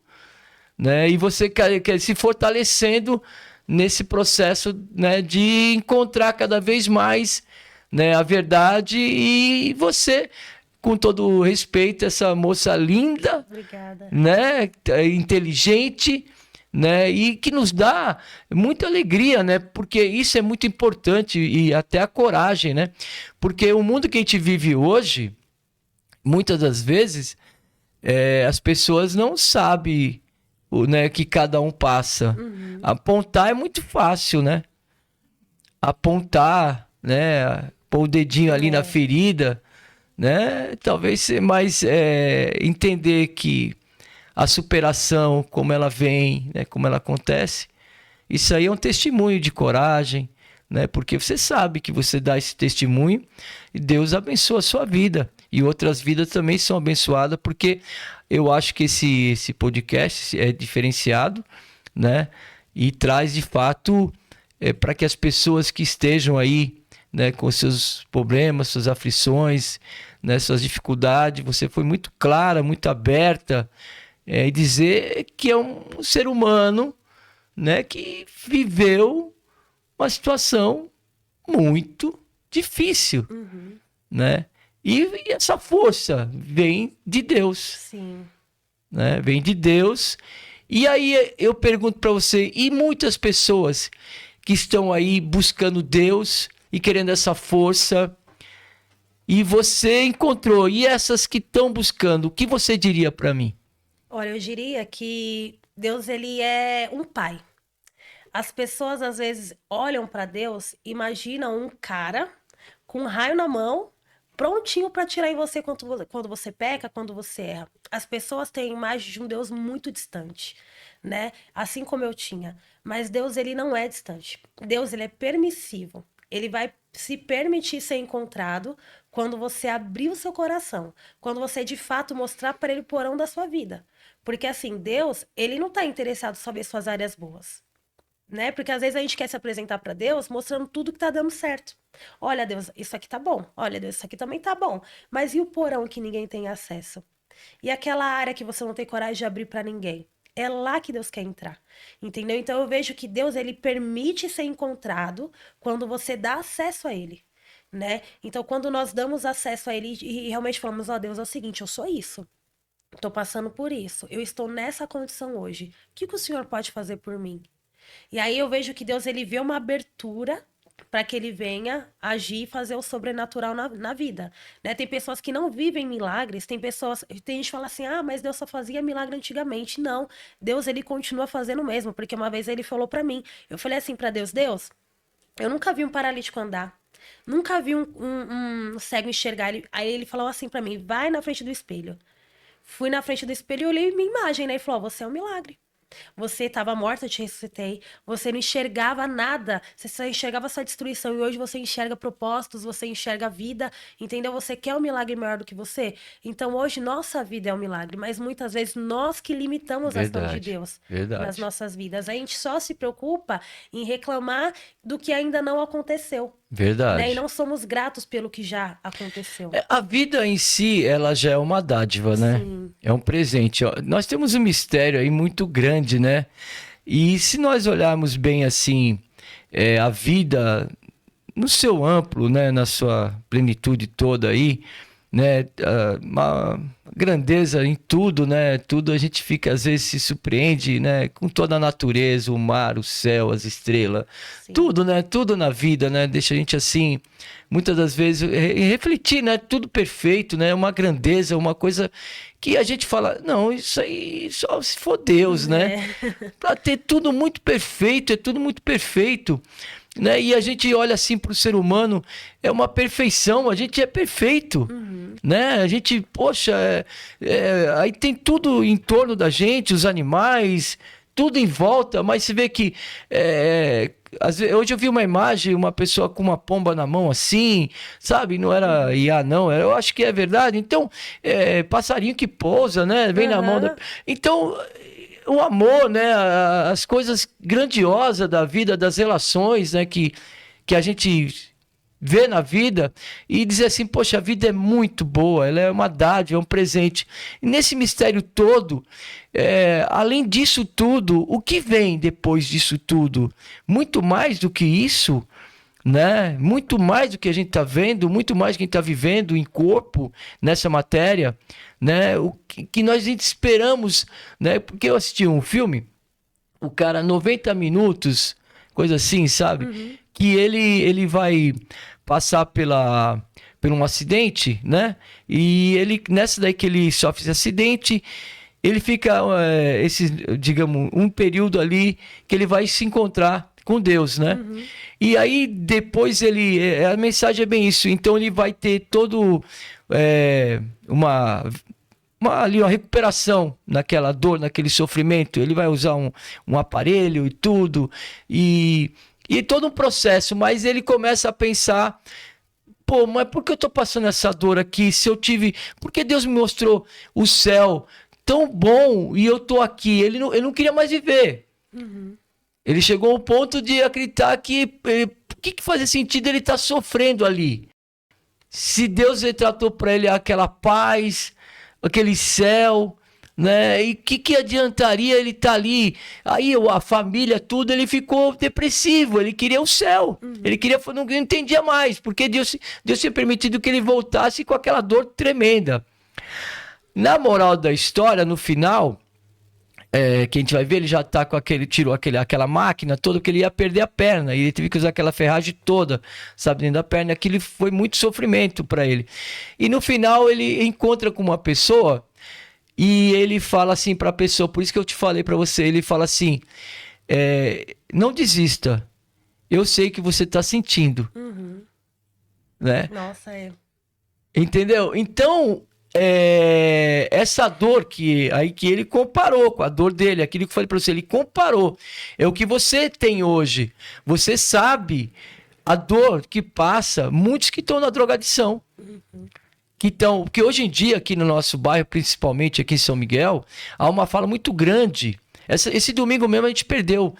né? E você quer se fortalecendo nesse processo, né? De encontrar cada vez mais, né? A verdade. E você, com todo o respeito, essa moça linda, obrigada. né, inteligente, né, e que nos dá muita alegria, né, porque isso é muito importante e até a coragem, né, porque o mundo que a gente vive hoje, muitas das vezes, as pessoas não sabem o, né, que cada um passa. Uhum. Apontar é muito fácil, né, apontar, né, pôr o dedinho ali na É, ferida, né, talvez ser mais entender que a superação, como ela vem, né, como ela acontece, isso aí é um testemunho de coragem, né, porque você sabe que você dá esse testemunho e Deus abençoa a sua vida. E outras vidas também são abençoadas, porque eu acho que esse podcast é diferenciado, né, e traz de fato para que as pessoas que estejam aí, né, com seus problemas, suas aflições, né, suas dificuldades, você foi muito clara, muito aberta, e dizer que é um ser humano, né, que viveu uma situação muito difícil, uhum. né? E essa força vem de Deus, Sim. né? Vem de Deus. E aí eu pergunto para você, e muitas pessoas que estão aí buscando Deus e querendo essa força, e você encontrou, e essas que estão buscando, o que você diria para mim? Olha, eu diria que Deus, ele é um pai. As pessoas às vezes olham para Deus, imaginam um cara com um raio na mão, prontinho para atirar em você quando você peca, quando você erra. As pessoas têm a imagem de um Deus muito distante, né? Assim como eu tinha. Mas Deus, ele não é distante. Deus, ele é permissivo. Ele vai se permitir ser encontrado quando você abrir o seu coração, quando você de fato mostrar para ele o porão da sua vida. Porque assim, Deus, ele não está interessado só em ver suas áreas boas, né? Porque às vezes a gente quer se apresentar para Deus mostrando tudo que tá dando certo. Olha, Deus, isso aqui tá bom. Olha, Deus, isso aqui também tá bom. Mas e o porão que ninguém tem acesso? E aquela área que você não tem coragem de abrir para ninguém? É lá que Deus quer entrar, entendeu? Então eu vejo que Deus, ele permite ser encontrado quando você dá acesso a ele, né? Então quando nós damos acesso a ele e realmente falamos, ó, Deus, é o seguinte, eu sou isso. Tô passando por isso. Eu estou nessa condição hoje. O que que o Senhor pode fazer por mim? E aí eu vejo que Deus, ele vê uma abertura para que ele venha agir e fazer o sobrenatural na vida, né? Tem pessoas que não vivem milagres, tem gente que fala assim, ah, mas Deus só fazia milagre antigamente. Não, Deus, ele continua fazendo mesmo, porque uma vez ele falou para mim, eu falei assim para Deus, Deus, eu nunca vi um paralítico andar, nunca vi um cego enxergar. Aí ele falou assim para mim, vai na frente do espelho. Fui na frente do espelho e olhei minha imagem, né? E falou, ó, você é um milagre. Você estava morta, eu te ressuscitei. Você não enxergava nada. Você só enxergava essa destruição. E hoje você enxerga propósitos, você enxerga a vida. Entendeu? Você quer um milagre maior do que você? Então hoje nossa vida é um milagre. Mas muitas vezes nós que limitamos a ação de Deus nas nossas vidas. A gente só se preocupa em reclamar do que ainda não aconteceu. Verdade. Né? E não somos gratos pelo que já aconteceu. A vida em si, ela já é uma dádiva, né? Sim. É um presente. Ó, nós temos um mistério aí muito grande, né? E se nós olharmos bem assim, a vida no seu amplo, né? Na sua plenitude toda aí, né? Uma grandeza em tudo, né? Tudo a gente fica, às vezes, se surpreende, né? Com toda a natureza, o mar, o céu, as estrelas, Sim. tudo, né? Tudo na vida, né? Deixa a gente assim, muitas das vezes, refletir, né? Tudo perfeito, né? Uma grandeza, uma coisa que a gente fala, não, isso aí só se for Deus, né? Pra ter tudo muito perfeito, é tudo muito perfeito. Né? E a gente olha assim para o ser humano, é uma perfeição, a gente é perfeito, né? A gente, poxa, aí tem tudo em torno da gente, os animais, tudo em volta, mas você vê que hoje eu vi uma imagem, uma pessoa com uma pomba na mão assim, sabe? Não era IA, não, eu acho que é verdade. Então, passarinho que pousa, né? Vem na mão da... Então, o amor, né? As coisas grandiosas da vida, das relações, né? Que a gente vê na vida e dizer assim, poxa, a vida é muito boa, ela é uma dádiva, é um presente. E nesse mistério todo, além disso tudo, o que vem depois disso tudo? Muito mais do que isso, né? Muito mais do que a gente está vendo, muito mais do que a gente está vivendo em corpo, nessa matéria, né? O que nós esperamos, né? Porque eu assisti um filme, o cara, 90 minutos, coisa assim, sabe? Que ele vai passar por um acidente, né? E ele, nessa daí que ele sofre esse acidente, ele fica, digamos, um período ali que ele vai se encontrar com Deus, né? E aí depois a mensagem é bem isso. Então ele vai ter todo uma recuperação naquela dor, naquele sofrimento. Ele vai usar um aparelho e tudo, e todo um processo, mas ele começa a pensar, pô, mas por que eu tô passando essa dor aqui? Por que Deus me mostrou o céu tão bom e eu tô aqui? Ele não queria mais viver. Ele chegou ao ponto de acreditar que por que fazia sentido ele estar sofrendo ali? Se Deus retratou para ele aquela paz, aquele céu, né? E que adiantaria ele estar ali? Aí a família, tudo, ele ficou depressivo, ele queria o céu. Ele queria, não entendia mais, porque Deus tinha permitido que ele voltasse com aquela dor tremenda. Na moral da história, no final, que a gente vai ver, ele já tá com tirou aquela máquina toda, que ele ia perder a perna, e ele teve que usar aquela ferragem toda, sabe, dentro da perna. Aquilo foi muito sofrimento para ele. E no final ele encontra com uma pessoa e ele fala assim para a pessoa, por isso que eu te falei para você, ele fala assim, não desista, eu sei que você tá sentindo, né? Nossa, Entendeu? Então, essa dor que ele comparou com a dor dele, aquilo que eu falei para você, ele comparou, é o que você tem hoje. Você sabe a dor que passa muitos que estão na drogadição, porque hoje em dia aqui no nosso bairro, principalmente aqui em São Miguel, há uma fala muito grande. Esse domingo mesmo a gente perdeu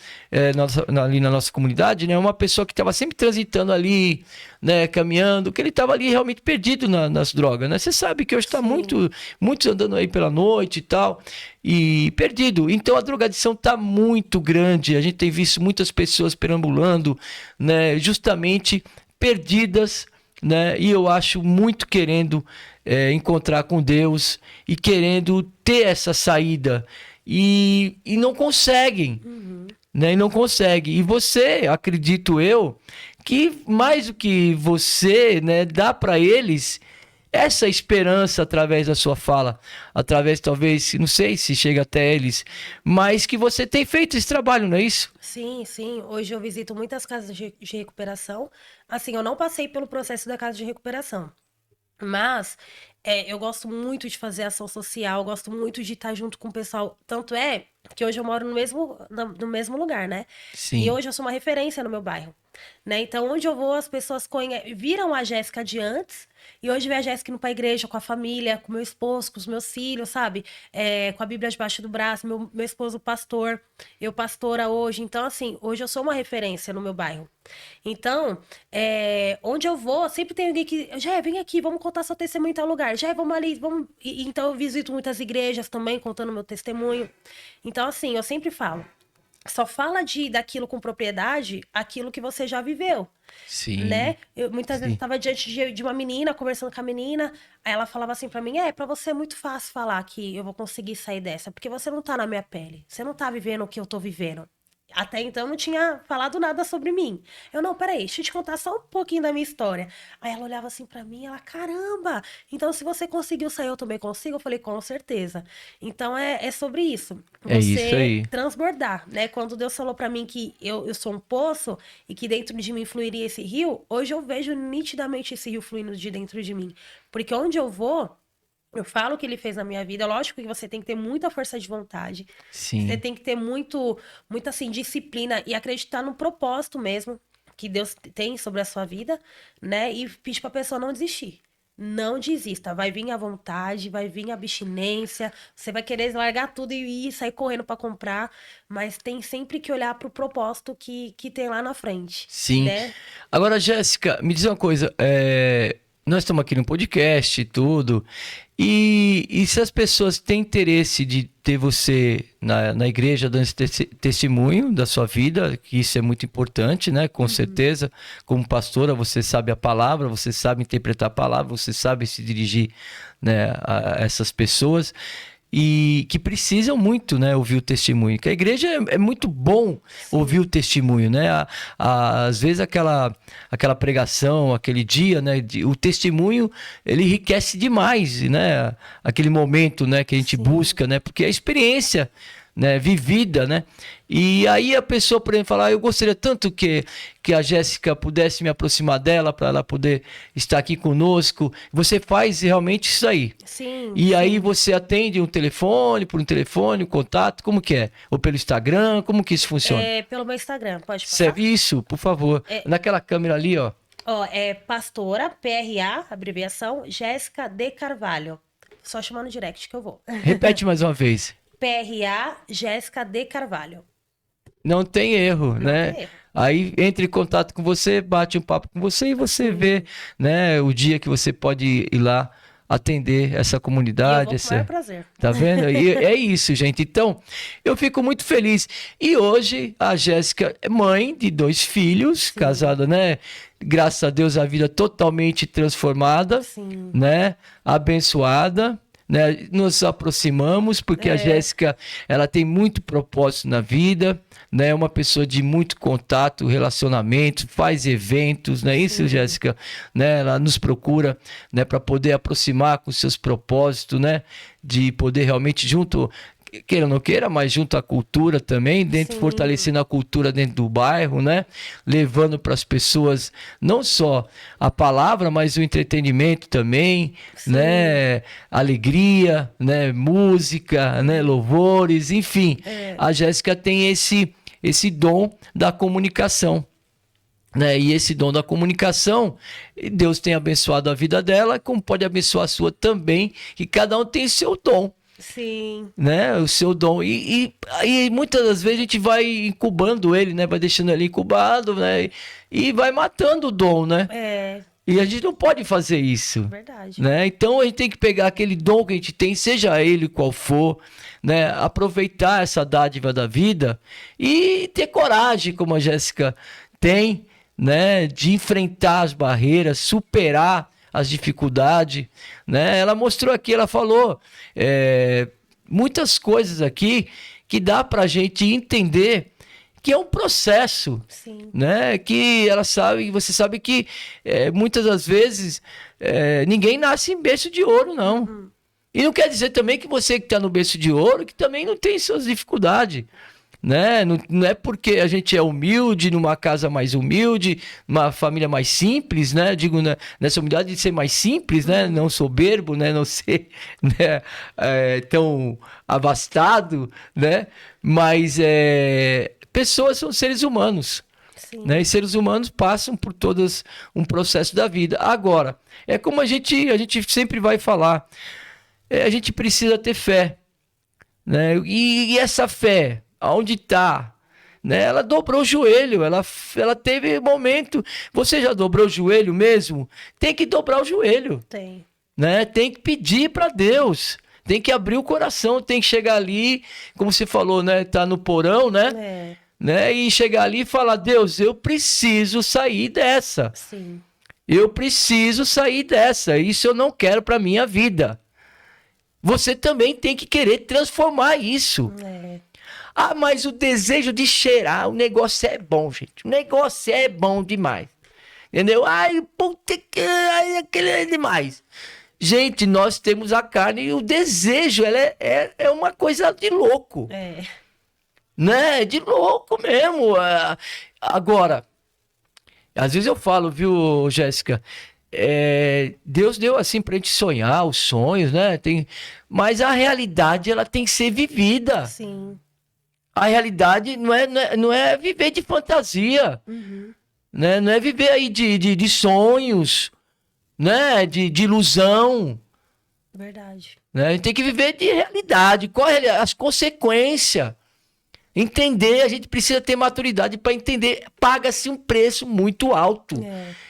ali na nossa comunidade, né? Uma pessoa que estava sempre transitando ali, né? Caminhando, que ele estava ali realmente perdido nas drogas, né? Você sabe que hoje está muitos andando aí pela noite e tal, e perdido. Então a drogadição está muito grande. A gente tem visto muitas pessoas perambulando, né? Justamente perdidas, né? E eu acho muito querendo encontrar com Deus e querendo ter essa saída e não conseguem, né? E não conseguem. E você, acredito eu, que mais do que você, né, dá para eles essa esperança através da sua fala, através talvez, não sei se chega até eles, mas que você tem feito esse trabalho, não é isso? Sim, sim. Hoje eu visito muitas casas de recuperação. Assim, eu não passei pelo processo da casa de recuperação. Mas eu gosto muito de fazer ação social, gosto muito de estar junto com o pessoal. Tanto é que hoje eu moro no mesmo lugar, né? E Sim. hoje eu sou uma referência no meu bairro, né? Então, onde eu vou, as pessoas viram a Jéssica de antes e hoje vê a Jéssica indo pra igreja com a família, com meu esposo, com os meus filhos, sabe? Com a Bíblia debaixo do braço, meu esposo pastor, eu pastora hoje. Então, assim, hoje eu sou uma referência no meu bairro. Então, onde eu vou, sempre tem alguém que... Já, vem aqui, vamos contar seu testemunho em tal lugar. Já, vamos ali, vamos... Então, eu visito muitas igrejas também, contando meu testemunho. Então, assim, eu sempre falo, só fala daquilo com propriedade, aquilo que você já viveu, Sim. né? Eu muitas vezes Sim. estava diante de uma menina, conversando com a menina, aí ela falava assim pra mim, pra você é muito fácil falar que eu vou conseguir sair dessa, porque você não tá na minha pele, você não tá vivendo o que eu tô vivendo. Até então não tinha falado nada sobre mim. Eu, não, peraí, deixa eu te contar só um pouquinho da minha história. Aí ela olhava assim pra mim, ela, caramba! Então, se você conseguiu sair, eu também consigo? Eu falei, com certeza. Então, é sobre isso. É isso Você aí. transbordar, né? Quando Deus falou pra mim que eu sou um poço e que dentro de mim fluiria esse rio, hoje eu vejo nitidamente esse rio fluindo de dentro de mim. Porque onde eu vou, eu falo o que ele fez na minha vida. Lógico que você tem que ter muita força de vontade. Você Sim. tem que ter muita assim, disciplina e acreditar no propósito mesmo que Deus tem sobre a sua vida, né? E pedir pra pessoa não desistir. Não desista. Vai vir a vontade, vai vir a abstinência. Você vai querer largar tudo e ir sair correndo pra comprar. Mas tem sempre que olhar pro propósito que tem lá na frente, Sim. né? Agora, Jéssica, me diz uma coisa. Nós estamos aqui no podcast e tudo. E se as pessoas têm interesse de ter você na igreja dando esse testemunho da sua vida, que isso é muito importante, né? Com certeza. Como pastora, você sabe a palavra, você sabe interpretar a palavra, você sabe se dirigir, né, a essas pessoas. E que precisam muito, né, ouvir o testemunho. Que a igreja é muito bom ouvir o testemunho, né? Às vezes aquela pregação, aquele dia, né, o testemunho, ele enriquece demais, né? Aquele momento, né, que a gente busca, né? Porque é a experiência, né, vivida, né? E aí a pessoa, por exemplo, fala, eu gostaria tanto que a Jéssica pudesse me aproximar dela para ela poder estar aqui conosco. Você faz realmente isso aí. Sim. E aí você atende por um telefone, um contato, como que é? Ou pelo Instagram, como que isso funciona? Pelo meu Instagram, pode passar? Serve isso, por favor. Naquela câmera ali, ó. Ó, é pastora, PRA, abreviação, Jéssica de Carvalho. Só chamar no direct que eu vou. Repete mais uma vez. PRA, Jéssica de Carvalho. Não tem erro, né? tem erro. Aí entra em contato com você, bate um papo com você e você vê, né, o dia que você pode ir lá atender essa comunidade. E eu vou com o maior prazer. Tá vendo? E é isso, gente. Então, eu fico muito feliz. E hoje a Jéssica é mãe de 2 filhos, casada, né? Graças a Deus, a vida totalmente transformada, Sim. né? Abençoada. Né? Nos aproximamos porque a Jéssica, ela tem muito propósito na vida, né? É uma pessoa de muito contato, relacionamento, faz eventos, não é isso, Jéssica? Né? Ela nos procura, né, para poder aproximar com seus propósitos, né? De poder realmente junto, queira ou não queira, mas junto à cultura também, fortalecendo a cultura dentro do bairro, né? Levando para as pessoas não só a palavra, mas o entretenimento também, né? Alegria, né? Música, né? Louvores, enfim. A Jéssica tem esse dom da comunicação. Né? E esse dom da comunicação, Deus tem abençoado a vida dela, como pode abençoar a sua também, que cada um tem seu dom. Sim. né? O seu dom. E muitas das vezes a gente vai incubando ele, né? Vai deixando ele incubado, né? E vai matando o dom, né? É, E a gente não pode fazer isso, verdade. né? Então a gente tem que pegar aquele dom que a gente tem, seja ele qual for, né? Aproveitar essa dádiva da vida e ter coragem, como a Jéssica tem, né? De enfrentar as barreiras, superar as dificuldades, né? Ela mostrou aqui, ela falou muitas coisas aqui que dá pra gente entender que é um processo, Sim. né? Que ela sabe, você sabe que muitas das vezes ninguém nasce em berço de ouro, não. E não quer dizer também que você que está no berço de ouro que também não tem suas dificuldades, né? Não é porque a gente é humilde, numa casa mais humilde, uma família mais simples, né? Digo, né, nessa humildade de ser mais simples, né? Não soberbo, né? Não ser né? Tão abastado, né? Mas pessoas são seres humanos, Sim. né? E seres humanos passam por todos um processo da vida. Agora, é como a gente sempre vai falar, a gente precisa ter fé, né? E essa fé, aonde está? Né? Ela dobrou o joelho, ela teve momento. Você já dobrou o joelho mesmo? Tem que dobrar o joelho, Tem. né? Tem que pedir para Deus. Tem que abrir o coração, tem que chegar ali, como você falou, né? Tá no porão, né? Né? E chegar ali e falar: Deus, eu preciso sair dessa. Sim. Eu preciso sair dessa. Isso eu não quero para minha vida. Você também tem que querer transformar isso. Ah, mas o desejo de cheirar, o negócio é bom, gente. O negócio é bom demais. Entendeu? Ai, puta que... Ai, aquele é demais. Gente, nós temos a carne e o desejo, ela é uma coisa de louco. Né? De louco mesmo. Agora, às vezes eu falo, viu, Jéssica? Deus deu assim pra gente sonhar os sonhos, né? Mas a realidade, ela tem que ser vivida. Sim. A realidade não é viver de fantasia, né? Não é viver aí de sonhos, né? De ilusão. Verdade. Né? A gente tem que viver de realidade. Qual as consequências? Entender, a gente precisa ter maturidade para entender. Paga-se um preço muito alto.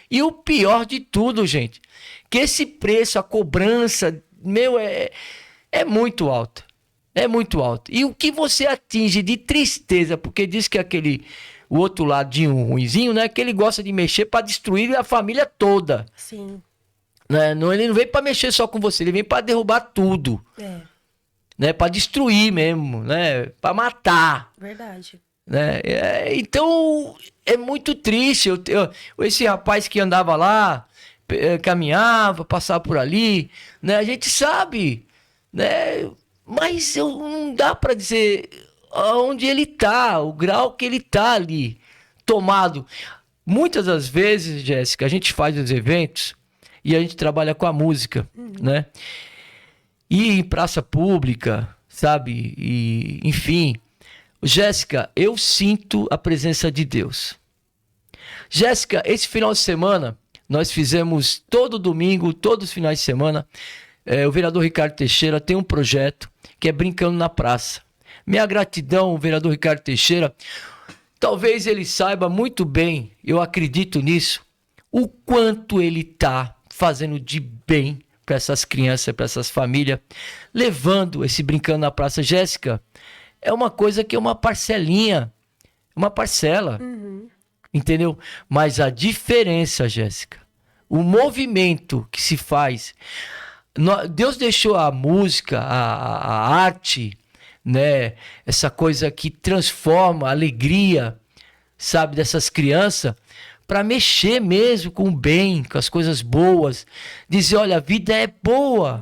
E o pior de tudo, gente, que esse preço, a cobrança, meu, é muito alta. É muito alto. E o que você atinge de tristeza, porque diz que o outro ladinho ruinzinho, né? Que ele gosta de mexer para destruir a família toda. Sim. Né? Ele não vem para mexer só com você, ele vem para derrubar tudo. Né? Para destruir mesmo, né? Para matar. Verdade. Né? Então, é muito triste. Esse rapaz que andava lá, caminhava, passava por ali, né? A gente sabe, né? Mas não dá para dizer onde ele tá, o grau que ele tá ali, tomado. Muitas das vezes, Jéssica, a gente faz os eventos e a gente trabalha com a música, né? E em praça pública, sabe? E, enfim, Jéssica, eu sinto a presença de Deus. Jéssica, esse final de semana, nós fizemos todo domingo, todos os finais de semana, o vereador Ricardo Teixeira tem um projeto que é Brincando na Praça. Minha gratidão, vereador Ricardo Teixeira. Talvez ele saiba muito bem, eu acredito nisso, o quanto ele está fazendo de bem para essas crianças, para essas famílias, levando esse Brincando na Praça. Jéssica, é uma coisa que é uma parcelinha, uma parcela, entendeu? Mas a diferença, Jéssica, o movimento que se faz, Deus deixou a música, a arte, né? Essa coisa que transforma a alegria, sabe, dessas crianças, para mexer mesmo com o bem, com as coisas boas. Dizer, olha, a vida é boa,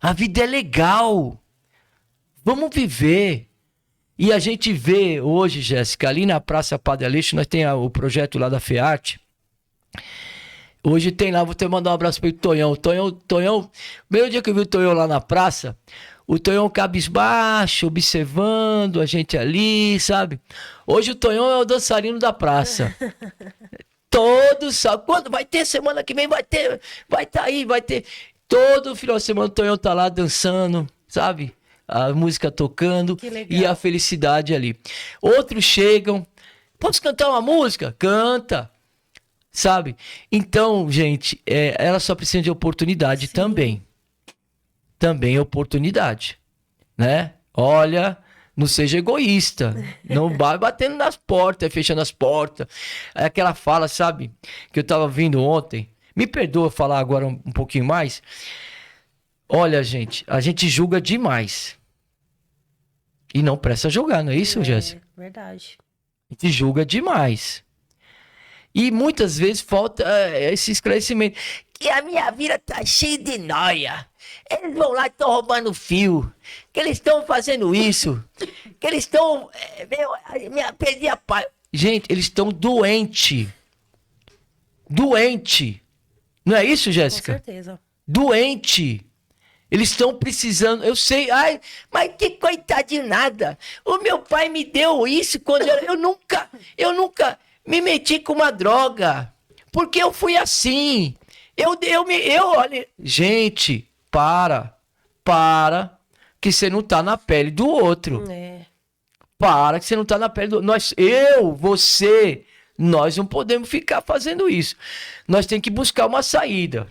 a vida é legal, vamos viver. E a gente vê hoje, Jéssica, ali na Praça Padre Aleixo, nós temos o projeto lá da FEARTE. Hoje tem lá, vou até mandar um abraço para o Tonhão. Tonhão, primeiro dia que eu vi o Tonhão lá na praça, o Tonhão cabisbaixo, observando a gente ali, sabe? Hoje o Tonhão é o dançarino da praça. Todos, sabe? Quando vai ter semana que vem, vai estar aí, vai ter. Todo final de semana o Tonhão tá lá dançando, sabe? A música tocando Que legal. e a felicidade ali. Outros chegam, posso cantar uma música? Canta, sabe? Então, gente, ela só precisa de oportunidade também. Também oportunidade, né? Olha, não seja egoísta. Não vai batendo nas portas, fechando as portas. É aquela fala, sabe? Que eu tava vindo ontem. Me perdoa falar agora um pouquinho mais. Olha, gente, a gente julga demais. E não presta julgar, não é isso, Jéssica? Verdade. A gente julga demais. E muitas vezes falta esse esclarecimento. Que a minha vida tá cheia de noia. Eles vão lá e estão roubando fio. Que eles estão fazendo isso. Que eles estão... perdi a paz. Gente, eles estão doentes. Doente. Não é isso, Com Jéssica? certeza. Doente. Eles estão precisando, eu sei, ai, mas que coitado de nada. O meu pai me deu isso quando eu nunca me meti com uma droga. Porque eu fui assim. Olha, gente, para, que você não tá na pele do outro. Para, que você não tá na pele do outro. Você, nós não podemos ficar fazendo isso. Nós temos que buscar uma saída.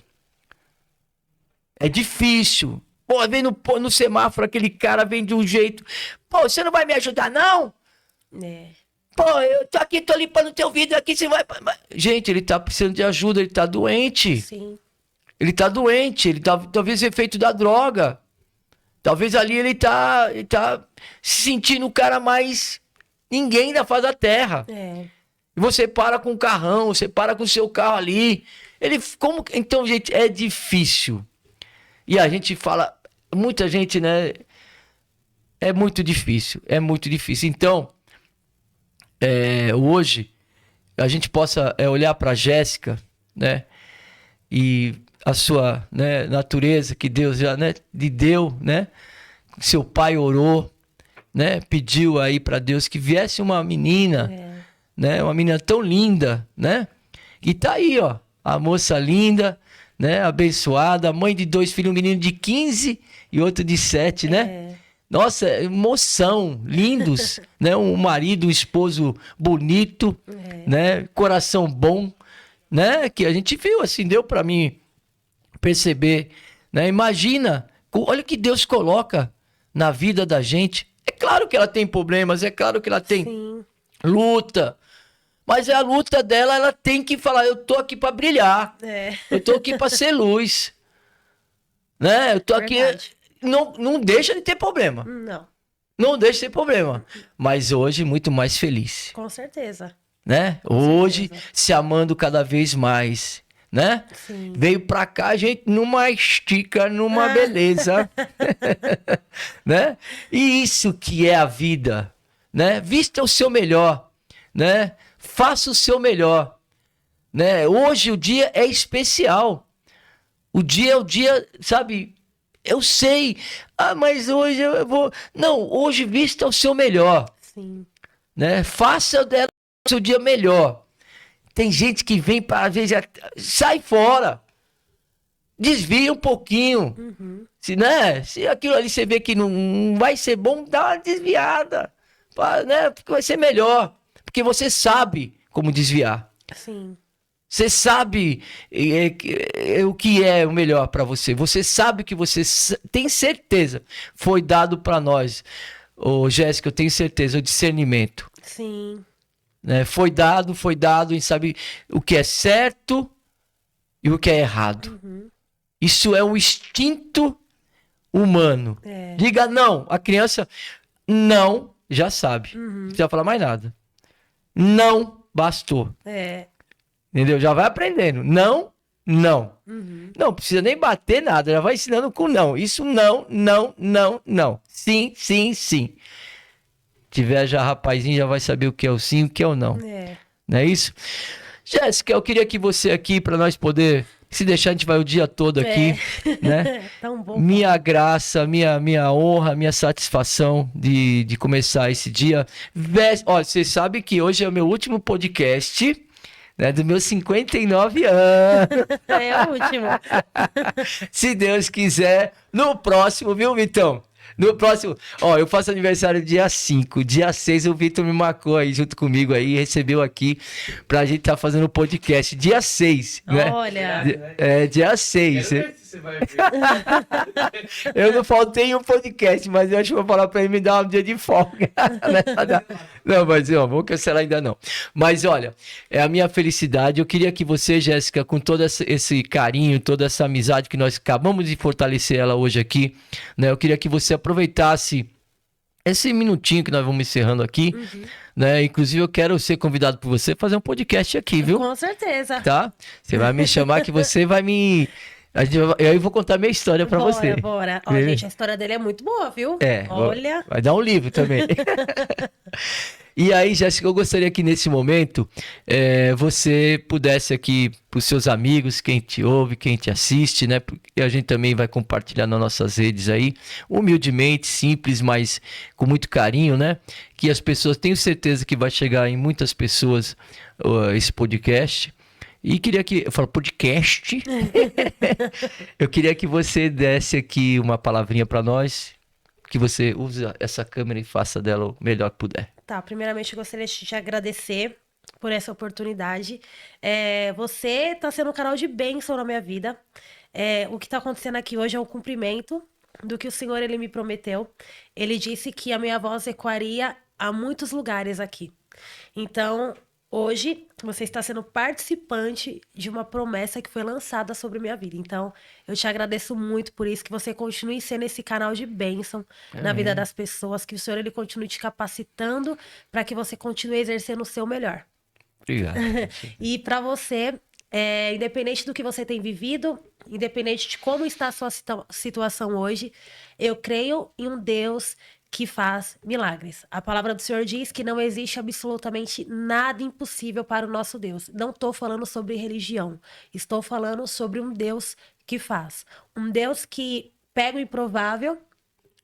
É difícil. Pô, vem no semáforo, aquele cara vem de um jeito. Pô, você não vai me ajudar, não? Pô, eu tô aqui, tô limpando teu vidro aqui, você vai... Gente, ele tá precisando de ajuda, ele tá doente. Sim. Ele tá doente, ele tá, talvez efeito da droga. Talvez ali ele tá se sentindo o cara mais... Ninguém da face da terra. E você para com o carrão, você para com o seu carro ali. Então, gente, é difícil. E a gente fala, muita gente, né? É muito difícil, é muito difícil. Então, hoje, a gente possa olhar para Jéssica, né? E a sua, né, natureza que Deus já, né, lhe deu, né? Seu pai orou, né? Pediu aí para Deus que viesse uma menina, né? Uma menina tão linda, né? E tá aí, ó, a moça linda, né, abençoada, mãe de 2 filhos, um menino de 15 e outro de 7, né? Nossa, emoção, lindos, né? Um marido, um esposo bonito, né? Coração bom, né? Que a gente viu, assim, deu para mim perceber, né? Imagina, olha o que Deus coloca na vida da gente. É claro que ela tem problemas, é claro que ela tem luta. Mas a luta dela, ela tem que falar, eu tô aqui para brilhar. Eu tô aqui para ser luz. Né? Eu tô aqui... Não deixa de ter problema. Não deixa de ter problema. Mas hoje, muito mais feliz. Com certeza. Né? Hoje, se amando cada vez mais. Né? Veio pra cá, gente, numa estica, numa beleza. Né? E isso que é a vida. Né? Vista o seu melhor. Né? Faça o seu melhor, né? Hoje o dia é especial. O dia é o dia, sabe? Eu sei. Ah, mas hoje eu vou... Não, hoje vista o seu melhor. Né? Faça dela o seu dia melhor. Tem gente que vem para, às vezes, sai fora. Desvia um pouquinho. Se aquilo ali você vê que não vai ser bom, dá uma desviada. Né? Porque vai ser melhor. Porque você sabe como desviar. Você sabe o que é o melhor para você. Você sabe que você tem certeza. Foi dado para nós. Jéssica, eu tenho certeza, o discernimento. Né? Foi dado e sabe o que é certo e o que é errado. Isso é um instinto humano. Diga não. A criança não já sabe. Não precisa falar mais nada. Não bastou. Entendeu? Já vai aprendendo. Não. Não precisa nem bater nada. Já vai ensinando com não. Isso não. Sim. Tiver já rapazinho, já vai saber o que é o sim e o que é o não. Não é isso? Jéssica, eu queria que você aqui, para nós poder... Se deixar, a gente vai o dia todo aqui, né? Tão bom. Minha graça, minha honra, minha satisfação de começar esse dia. Olha, você sabe que hoje é o meu último podcast, né? Dos meus 59 anos. É o último. Se Deus quiser, no próximo, viu, Vitão? No próximo, ó, eu faço aniversário dia 5. Dia 6 o Vitor me marcou aí junto comigo aí, recebeu aqui pra gente tá fazendo o podcast. Dia 6, né? Olha. Dia 6. Quero ver se você vai ver. Eu não faltei um podcast, mas eu acho que vou falar pra ele me dar um dia de folga. Não, mas ó, vou cancelar ainda não. Mas olha, é a minha felicidade. Eu queria que você, Jéssica, com todo esse carinho, toda essa amizade que nós acabamos de fortalecer ela hoje aqui, né? Eu queria que você aproveitasse esse minutinho que nós vamos encerrando aqui, né? Inclusive eu quero ser convidado por você a fazer um podcast aqui, viu? Com certeza. Tá? Você vai me chamar que você vai me... Eu vou contar minha história pra você. Bora. Ó, gente, a história dele é muito boa, viu? Olha. Vai dar um livro também. E aí, Jéssica, eu gostaria que nesse momento você pudesse aqui para os seus amigos, quem te ouve, quem te assiste, né? Porque a gente também vai compartilhar nas nossas redes aí, humildemente, simples, mas com muito carinho, né? Que as pessoas, tenho certeza que vai chegar em muitas pessoas esse podcast. E queria que... Eu falo podcast. Eu queria que você desse aqui uma palavrinha para nós, que você use essa câmera e faça dela o melhor que puder. Tá, primeiramente eu gostaria de te agradecer por essa oportunidade. Você tá sendo um canal de bênção na minha vida. O que tá acontecendo aqui hoje é um cumprimento do que o Senhor ele me prometeu. Ele disse que a minha voz ecoaria a muitos lugares aqui. Então... hoje, você está sendo participante de uma promessa que foi lançada sobre a minha vida. Então, eu te agradeço muito por isso, que você continue sendo esse canal de bênção na vida das pessoas, que o Senhor ele continue te capacitando para que você continue exercendo o seu melhor. Obrigado. E para você, independente do que você tem vivido, independente de como está a sua situação hoje, eu creio em um Deus que faz milagres. A palavra do Senhor diz que não existe absolutamente nada impossível para o nosso Deus. Não estou falando sobre religião. Estou falando sobre um Deus que faz. Um Deus que pega o improvável,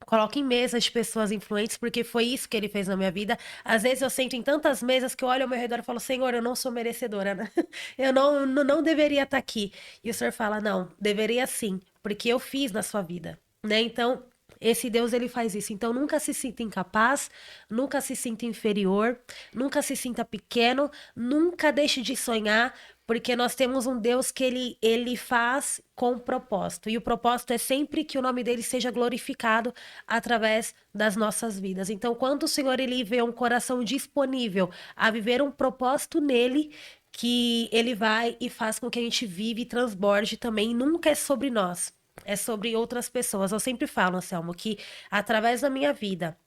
coloca em mesas de pessoas influentes, porque foi isso que ele fez na minha vida. Às vezes eu sento em tantas mesas que eu olho ao meu redor e falo, Senhor, eu não sou merecedora, né? Eu não deveria estar aqui. E o Senhor fala, não, deveria sim, porque eu fiz na sua vida, né? Então... esse Deus, ele faz isso. Então, nunca se sinta incapaz, nunca se sinta inferior, nunca se sinta pequeno, nunca deixe de sonhar, porque nós temos um Deus que ele faz com propósito. E o propósito é sempre que o nome dele seja glorificado através das nossas vidas. Então, quando o Senhor ele vê um coração disponível a viver um propósito nele, que ele vai e faz com que a gente vive e transborde também, nunca é sobre nós. É sobre outras pessoas. Eu sempre falo, Anselmo, que através da minha vida,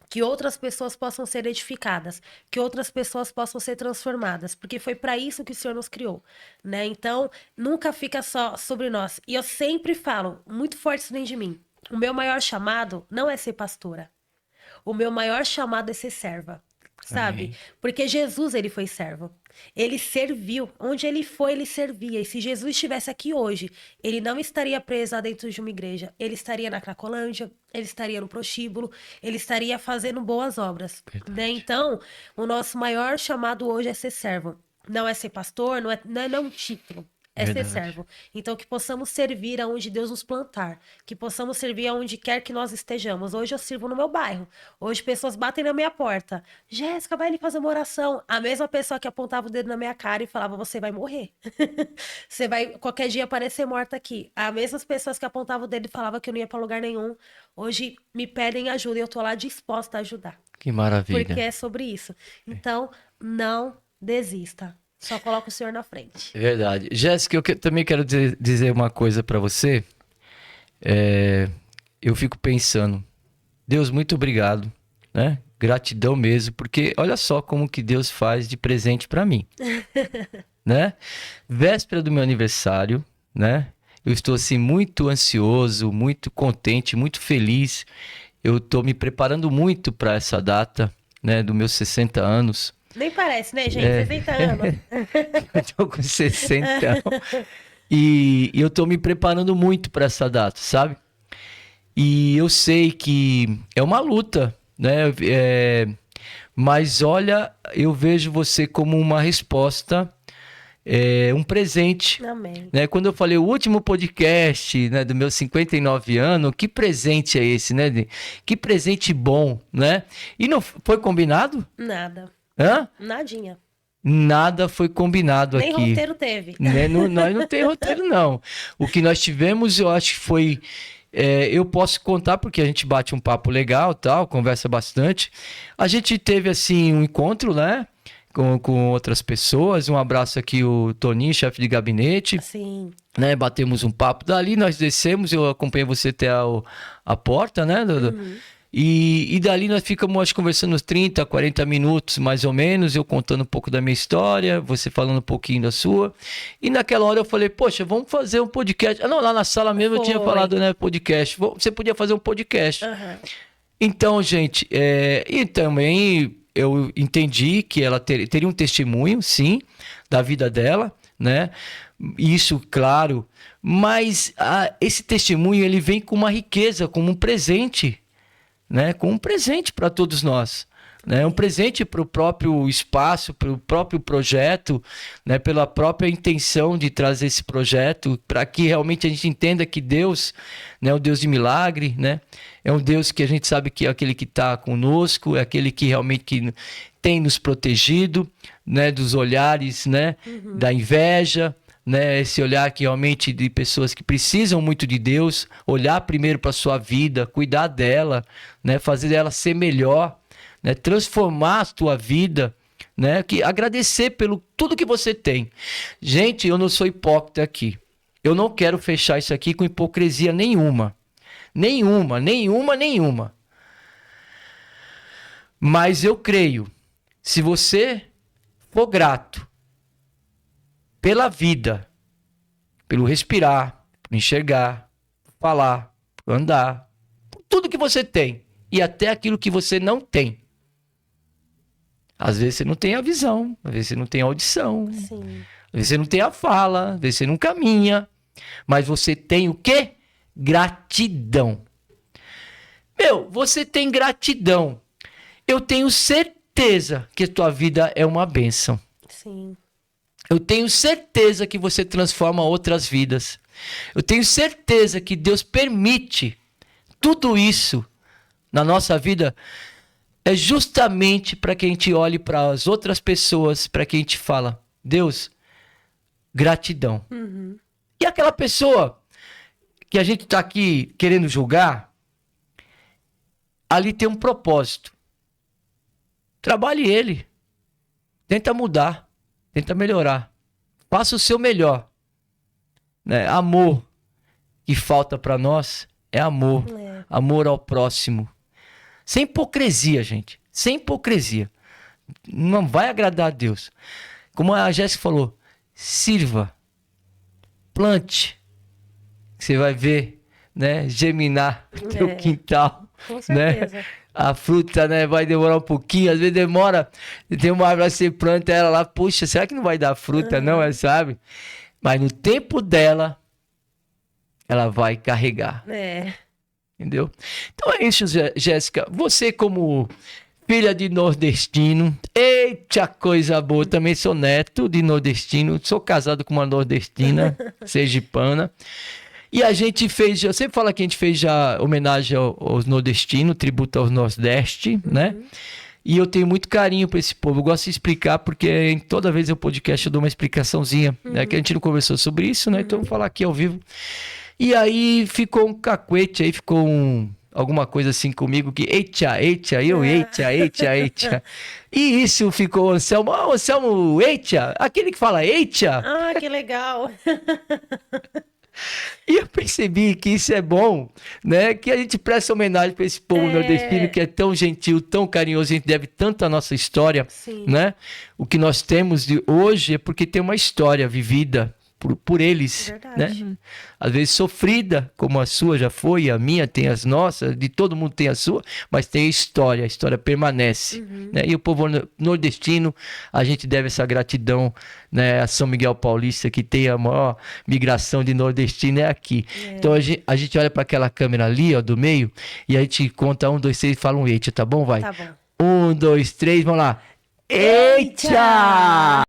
que outras pessoas possam ser edificadas, que outras pessoas possam ser transformadas, porque foi para isso que o Senhor nos criou, né? Então, nunca fica só sobre nós. E eu sempre falo, muito forte isso dentro de mim, o meu maior chamado não é ser pastora. O meu maior chamado é ser serva. Sabe? Amém. Porque Jesus, ele foi servo. Ele serviu. Onde ele foi, ele servia. E se Jesus estivesse aqui hoje, ele não estaria preso dentro de uma igreja. Ele estaria na Cracolândia, ele estaria no prostíbulo, ele estaria fazendo boas obras. Né? Então, o nosso maior chamado hoje é ser servo. Não é ser pastor, não é um título. É ser servo. Então, que possamos servir aonde Deus nos plantar. Que possamos servir aonde quer que nós estejamos. Hoje eu sirvo no meu bairro. Hoje pessoas batem na minha porta. Jéssica, vai ali fazer uma oração. A mesma pessoa que apontava o dedo na minha cara e falava, você vai morrer. Você vai qualquer dia aparecer morta aqui. As mesmas pessoas que apontavam o dedo e falavam que eu não ia para lugar nenhum, hoje me pedem ajuda e eu tô lá disposta a ajudar. Que maravilha. Porque é sobre isso. Então, não desista. Só coloca o Senhor na frente. É verdade. Jéssica, eu também quero dizer uma coisa para você. Eu fico pensando, Deus, muito obrigado, né? Gratidão mesmo, porque olha só como que Deus faz de presente para mim, né? Véspera do meu aniversário, né? Eu estou assim muito ansioso, muito contente, muito feliz. Eu estou me preparando muito para essa data, né? Dos meus 60 anos. Nem parece, né, gente? 60 anos. Eu tô com 60 anos. E eu tô me preparando muito para essa data, sabe? E eu sei que é uma luta, né? Mas olha, eu vejo você como uma resposta um presente. Amém. Né? Quando eu falei o último podcast, né, do meus 59 anos, que presente é esse, né? Que presente bom, né? E não foi combinado? Nada. Hã? Nadinha. Nada foi combinado Nem aqui. roteiro teve. Né? Nós não tem roteiro, não. O que nós tivemos, eu acho que foi... eu posso contar porque a gente bate um papo legal, tal, conversa bastante. A gente teve, assim, um encontro, né? Com outras pessoas. Um abraço aqui, o Toninho, chefe de gabinete. Sim. Né? Batemos um papo. Dali nós descemos, eu acompanhei você até a porta, né? E dali nós ficamos, acho, conversando uns 30, 40 minutos, mais ou menos, eu contando um pouco da minha história, você falando um pouquinho da sua. E naquela hora eu falei, poxa, vamos fazer um podcast. Não, lá na sala mesmo eu tinha falado, né, podcast. Você podia fazer um podcast. Então, gente, e também eu entendi que ela teria um testemunho, sim, da vida dela, né? Isso, claro. Mas esse testemunho, ele vem com uma riqueza, como um presente, né? Com um presente para todos nós, né? Um presente para o próprio espaço, para o próprio projeto, né? Pela própria intenção de trazer esse projeto, para que realmente a gente entenda que Deus, né? É um Deus de milagre, né? É um Deus que a gente sabe que é aquele que está conosco, é aquele que realmente que tem nos protegido, né? Dos olhares, né? Da inveja, né, esse olhar que realmente de pessoas que precisam muito de Deus, olhar primeiro para a sua vida, cuidar dela, né, fazer ela ser melhor, né, transformar a tua vida, né, agradecer pelo tudo que você tem. Gente, eu não sou hipócrita aqui. Eu não quero fechar isso aqui com hipocrisia nenhuma. Nenhuma. Mas eu creio, se você for grato pela vida, pelo respirar, por enxergar, por falar, por andar, por tudo que você tem e até aquilo que você não tem. Às vezes você não tem a visão, às vezes você não tem a audição, Sim. às vezes você não tem a fala, às vezes você não caminha, mas você tem o quê? Gratidão. Você tem gratidão. Eu tenho certeza que a tua vida é uma bênção. Sim. Eu tenho certeza que você transforma outras vidas. Eu tenho certeza que Deus permite tudo isso na nossa vida é justamente para que a gente olhe para as outras pessoas, para que a gente fala, Deus, gratidão. E aquela pessoa que a gente está aqui querendo julgar, ali tem um propósito. Trabalhe ele. Tenta mudar. Tenta melhorar. Faça o seu melhor. Né? Amor que falta para nós é amor. Amor ao próximo. Sem hipocrisia, gente. Sem hipocrisia. Não vai agradar a Deus. Como a Jéssica falou, sirva. Plante. Você vai ver, né? Germinar no teu quintal. Com certeza. Né? A fruta, né, vai demorar um pouquinho, às vezes demora, tem uma árvore, você planta ela lá, puxa, será que não vai dar fruta não, sabe? Mas no tempo dela, ela vai carregar. Entendeu? Então é isso, Jéssica, você como filha de nordestino, eita coisa boa, também sou neto de nordestino, sou casado com uma nordestina, sergipana. E a gente fez, eu sempre falo que a gente fez já homenagem aos nordestinos, tributo aos Nordeste, né? E eu tenho muito carinho para esse povo. Eu gosto de explicar, porque toda vez no podcast eu dou uma explicaçãozinha, né? Que a gente não conversou sobre isso, né? Então eu vou falar aqui ao vivo. E aí ficou um cacuete, aí ficou alguma coisa assim comigo que eita, eita. E isso ficou, Anselmo, eita, aquele que fala eita. Ah, que legal. E eu percebi que isso é bom, né? Que a gente presta homenagem para esse povo nordestino que é tão gentil, tão carinhoso, a gente deve tanto à nossa história, né? O que nós temos de hoje é porque tem uma história vivida por eles, né? Às vezes sofrida, como a sua já foi, a minha tem as nossas, de todo mundo tem a sua, mas tem a história permanece, né? E o povo nordestino, a gente deve essa gratidão, né, a São Miguel Paulista, que tem a maior migração de nordestino, é aqui. Então a gente olha para aquela câmera ali, ó, do meio, e a gente conta 1, 2, 3 e fala um eita, tá bom? Vai. Tá bom. 1, 2, 3, vamos lá. Eita!